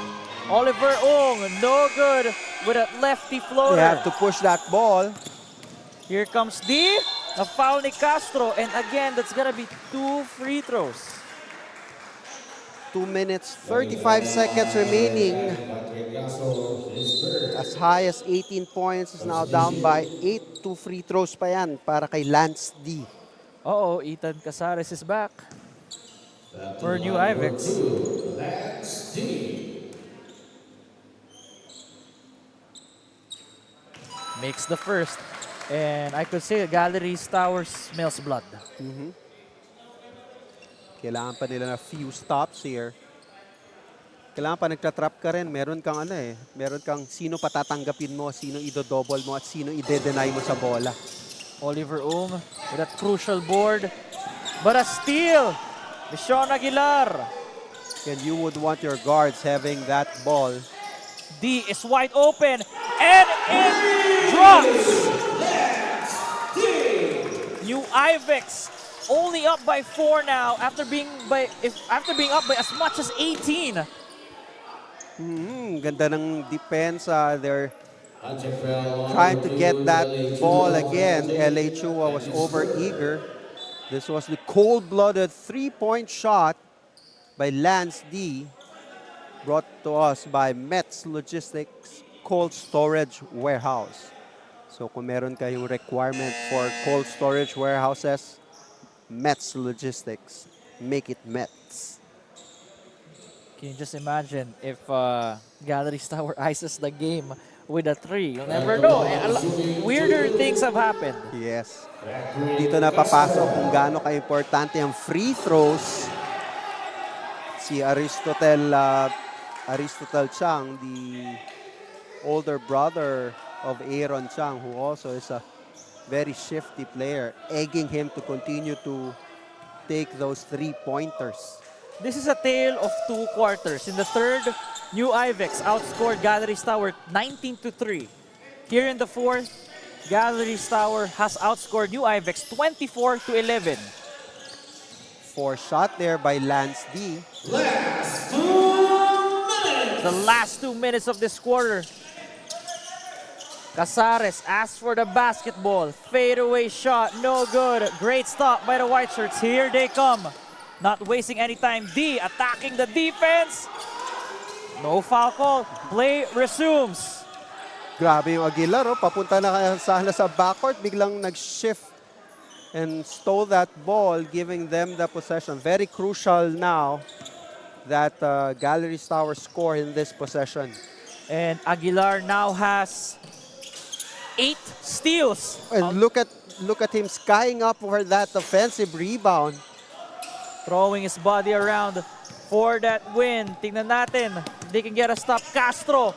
Oliver Ong, no good with a lefty floater. They have to push that ball. Here comes D, a foul ni Castro, and again, that's gonna be 2 free throws. 2 minutes, 35 seconds remaining. As high as 18 points is now down by 8. 2 free throws pa yan para kay Lance D. Ethan Casares is back for new Ivex. Makes the first. And I could say Galeries Tower smells blood. Kailangan pa nila na few stops here. Kailangan pa nagtatrap ka rin. Meron kang meron kang sino patatanggapin mo, sino idodouble mo, at sino ide-deny mo sa bola. Oliver Ong with that crucial board. But a steal! Sean Aguilar. And you would want your guards having that ball. D is wide open, and it drops! New Ivex only up by 4 now after being up by as much as 18. Ganda ng depensa. They're Trying to get that ball again. LA Chua was over-eager. This was the cold-blooded three-point shot by Lance D. Brought to us by Mets Logistics Cold Storage Warehouse. So kung meron kayong requirement for cold storage warehouses, Mets Logistics. Make it Mets. Can you just imagine if Galeries Tower ices the game with a 3? You'll never know. Weirder things have happened. Yes. Dito na papasok kung gaano ka-importante ang free throws. Si Aristotle Chang, the older brother of Aaron Chang, who also is a very shifty player, egging him to continue to take those three-pointers. This is a tale of 2 quarters. In the third, New Ivex outscored Galeries Tower 19-3. Here in the fourth, Galeries Tower has outscored New Ivex 24-11. 4 shot there by Lance D. The last 2 minutes of this quarter. Casares asks for the basketball. Fadeaway shot, no good. Great stop by the White Shirts. Here they come. Not wasting any time. D attacking the defense. No foul call. Play resumes. Grabe yung Aguilar, oh. Papunta na sana sa backcourt. Biglang nag-shift and stole that ball, giving them the possession. Very crucial now that Galeries Tower score in this possession. And Aguilar now has 8 steals. And look at him skying up for that offensive rebound. Throwing his body around for that win. Tingnan natin. They can get a stop. Castro.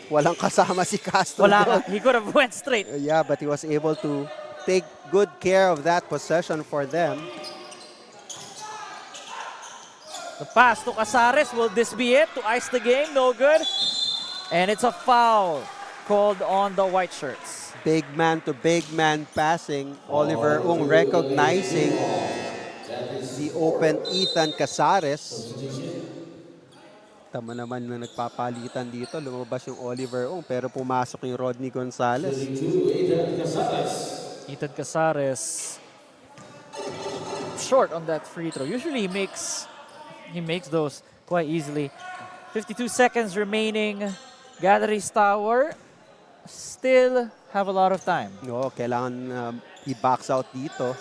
Walang kasama si Castro. Wala. He could have went straight. Yeah, but he was able to take good care of that possession for them. The pass to Casares. Will this be it to ice the game? No good. And it's a foul called on the White Shirts. Big man to big man passing. Oliver Ung recognizing the open Ethan Casares. Tama naman na nagpapalitan dito. Lumabas yung Oliver Ung pero pumasok yung Rodney Gonzalez. Ethan Casares short on that free throw. Usually he makes those quite easily. 52 seconds remaining. Galeries Tower still have a lot of time. No, kailangan i-box out dito.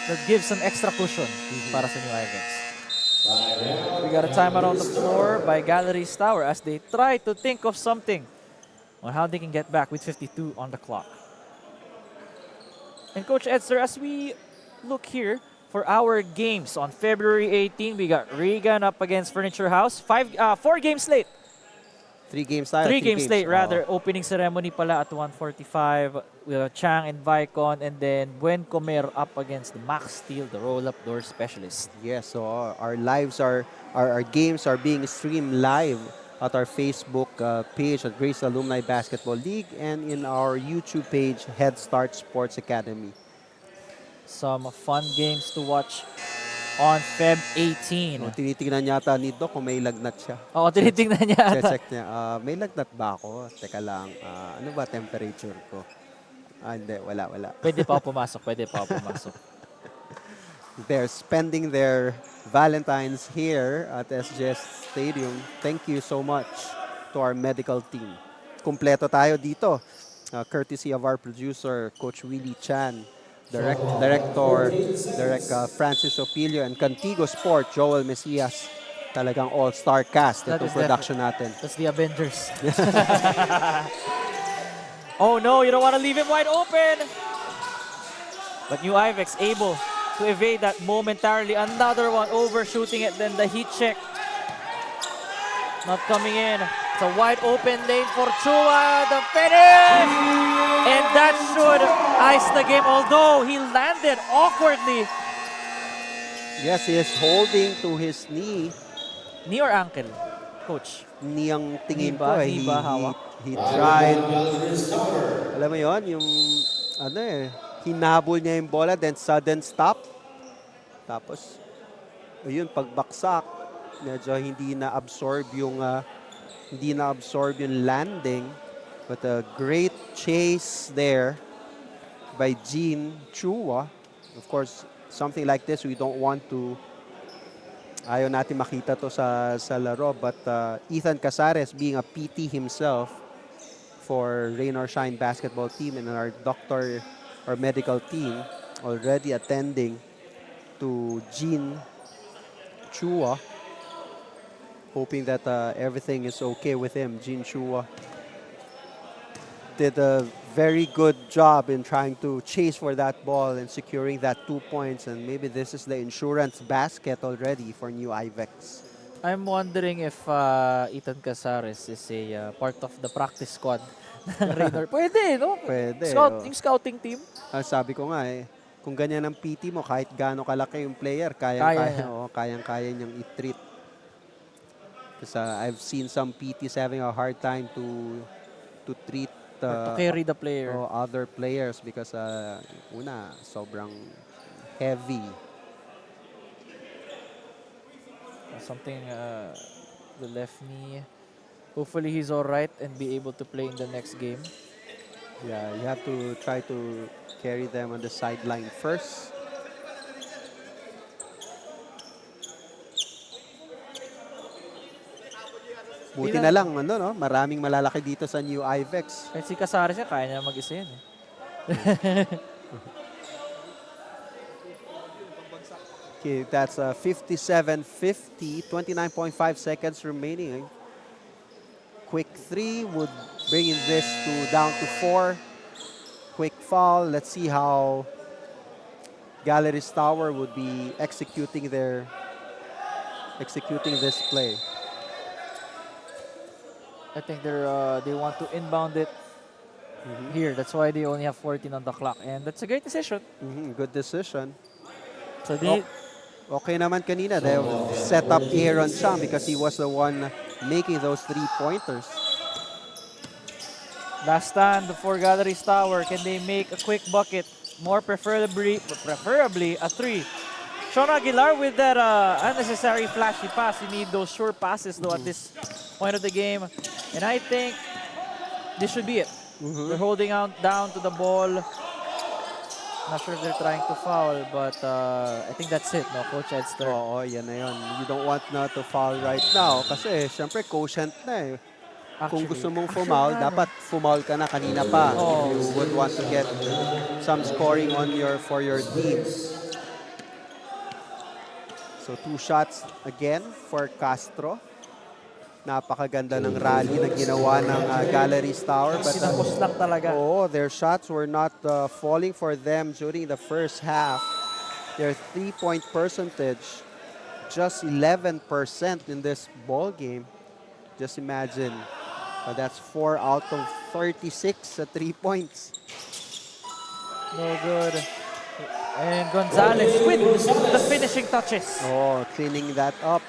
That gives some extra cushion para sa New Ivex. We got a timeout on the floor by Galeries Tower as they try to think of something on how they can get back with 52 on the clock. And Coach Edster, as we look here for our games on February 18, we got Regan up against Furniture House. 4 games late. 3 games tayo. 3 games late, rather. Opening ceremony pala at 1:45. We have Chang and Vicon, and then Buen Comer up against the Max Steel, the roll-up door specialist. Yes, so our games are being streamed live at our Facebook page at Grace Alumni Basketball League and in our YouTube page, Head Start Sports Academy. Some fun games to watch on Feb 18. O, tinitingnan yata ni Doc kung may lagnat siya. Oo, tinitingnan niya ata. Check niya. May lagnat ba ako? Teka lang. Ano ba temperature ko? Hindi. Wala. Pwede pa ako pumasok. They're spending their Valentine's here at SGS Stadium. Thank you so much to our medical team. Kompleto tayo dito. Courtesy of our producer, Coach Willie Chan. Director Francis Opilio, and Cantigo Sport, Joel Mesias. Talagang all-star cast itong production natin. That's the Avengers. Oh no, you don't want to leave him wide open. But New Ivex able to evade that momentarily. Another one overshooting it, then the heat check. Not coming in. It's a wide open lane for Chua. The finish! And that should ice the game, although he landed awkwardly. Yes, he is holding to his knee. Knee or ankle, Coach? Knee ang tingin ko. Knee ba hawak? He tried. Alam mo yun, yung hinabol niya yung bola, then sudden stop. Tapos, ayun, pagbaksak, medyo hindi na-absorb yung Hindi na-absorb yung landing. But a great chase there by Jean Chua. Of course, something like this, we don't want to, ayaw natin makita to sa laro. But Ethan Casares, being a PT himself for Rain or Shine basketball team and our doctor or medical team, already attending to Jean Chua, hoping that everything is okay with him. Jean Chua did a very good job in trying to chase for that ball and securing that 2 points. And maybe this is the insurance basket already for new Ivex. I'm wondering if Ethan Casares is a part of the practice squad. Raynor. Pwede, no? Pwede. Yung scouting team. Sabi ko nga kung ganyan ang PT mo, kahit gaano kalaki yung player, kayang-kaya niyang i-treat. Because I've seen some PTs having a hard time to treat to carry the player. Other players because una, sobrang heavy. Something, the left knee. Hopefully he's all right and be able to play in the next game. Yeah, you have to try to carry them on the sideline first. Buti na lang, maraming malalaki dito sa new Ivex. Kahit si Casares kaya niya mag-isa yan. Okay, that's 57-50, 29.5 seconds remaining. Quick 3 would bring this down to 4. Quick foul. Let's see how Galeries Tower would be executing this play. I think they want to inbound it here. That's why they only have 14 on the clock. And that's a great decision. Good decision. So okay naman kanina. They set up Aaron Chang because he was the one making those 3-pointers. Last stand for Galeries Tower. Can they make a quick bucket? More preferably a 3. Sean Aguilar with that unnecessary flashy pass. You need those short passes though at this point of the game. And I think this should be it. They're holding down to the ball. Not sure if they're trying to foul, but I think that's it, no? Coach Edster. Oo, yan na yun. You don't want not to foul right now kasi syempre quotient na eh. Kung gusto mong foul, dapat foul ka na kanina pa. If you would want to get some scoring for your team. So 2 shots again for Castro. Napakaganda ng rally na ginawa ng Galeries Tower. But lang talaga. their shots were not falling for them during the first half. Their 3-point percentage, just 11% in this ball game. Just imagine, that's 4 out of 36 at 3 points. No good. And Gonzalez with the finishing touches. Cleaning that up.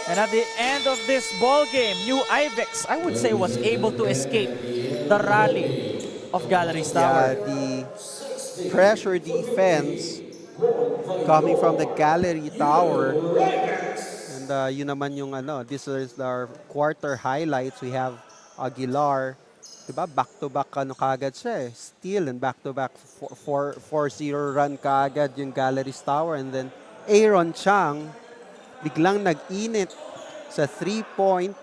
And at the end of this ball game, new Ivex, I would say, was able to escape the rally of Galeries Tower. Yeah, the pressure defense coming from the Gallery Tower. And yun naman yung this is our quarter highlights. We have Aguilar, diba? Back-to-back kagad siya eh. Steal and back-to-back 4-0 run kagad yung Galeries Tower. And then Aaron Chang, biglang nag-init sa 3-point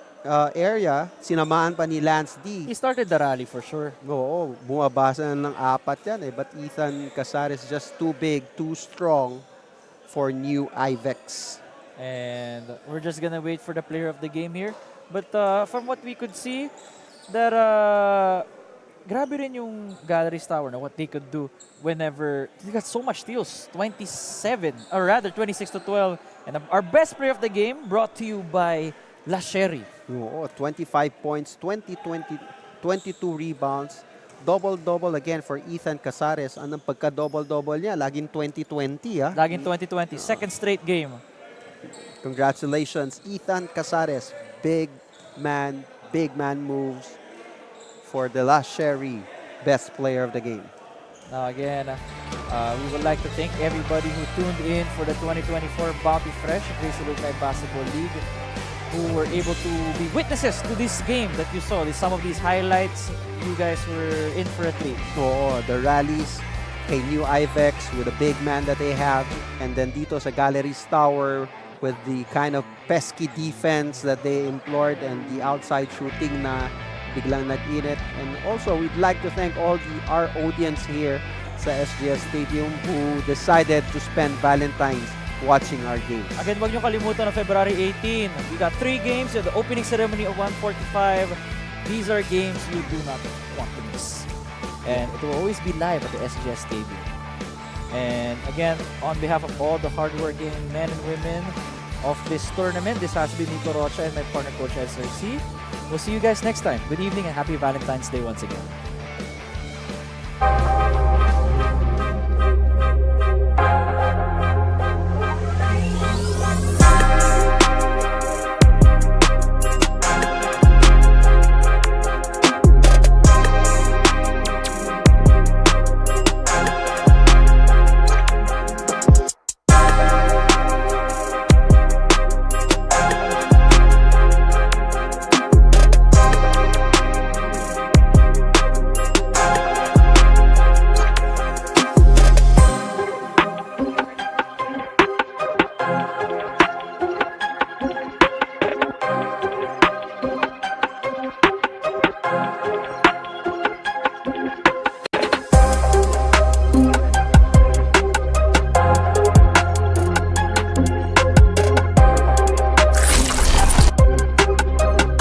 area, sinamaan pa ni Lance D. He started the rally for sure. Oo, bumabasa na ng 4 yan eh. But Ethan Casares just too big, too strong for new Ivex. And we're just gonna wait for the player of the game here. But from what we could see, that grabe rin yung Galeries Tower na what they could do whenever they got so much steals. 26 to 12. And our best player of the game brought to you by La Sherry. 25 points, 22 rebounds. Double-double again for Ethan Casares. Anong pagka-double-double niya? Laging 20-20 Laging 20-20. Second straight game. Congratulations, Ethan Casares. Big man moves for the La Sherry best player of the game. Now again, We would like to thank everybody who tuned in for the 2024 Bounty Fresh Grace Ilocos Basketball League, who were able to be witnesses to this game that you saw. Some of these highlights, you guys were in for a treat. Oo, the rallies kay New Ivex with the big man that they have, and then dito sa Galeries Tower with the kind of pesky defense that they employed and the outside shooting na biglang nag-init. And also, we'd like to thank our audience here sa SGS Stadium who decided to spend Valentine's watching our games. Again, huwag niyo kalimutan na February 18. We got 3 games. The opening ceremony of 1:45. These are games you do not want to miss. And it will always be live at the SGS Stadium. And again, on behalf of all the hardworking men and women of this tournament, this has been Nico Rocha and my partner Coach Ed Cersei. We'll see you guys next time. Good evening and happy Valentine's Day once again.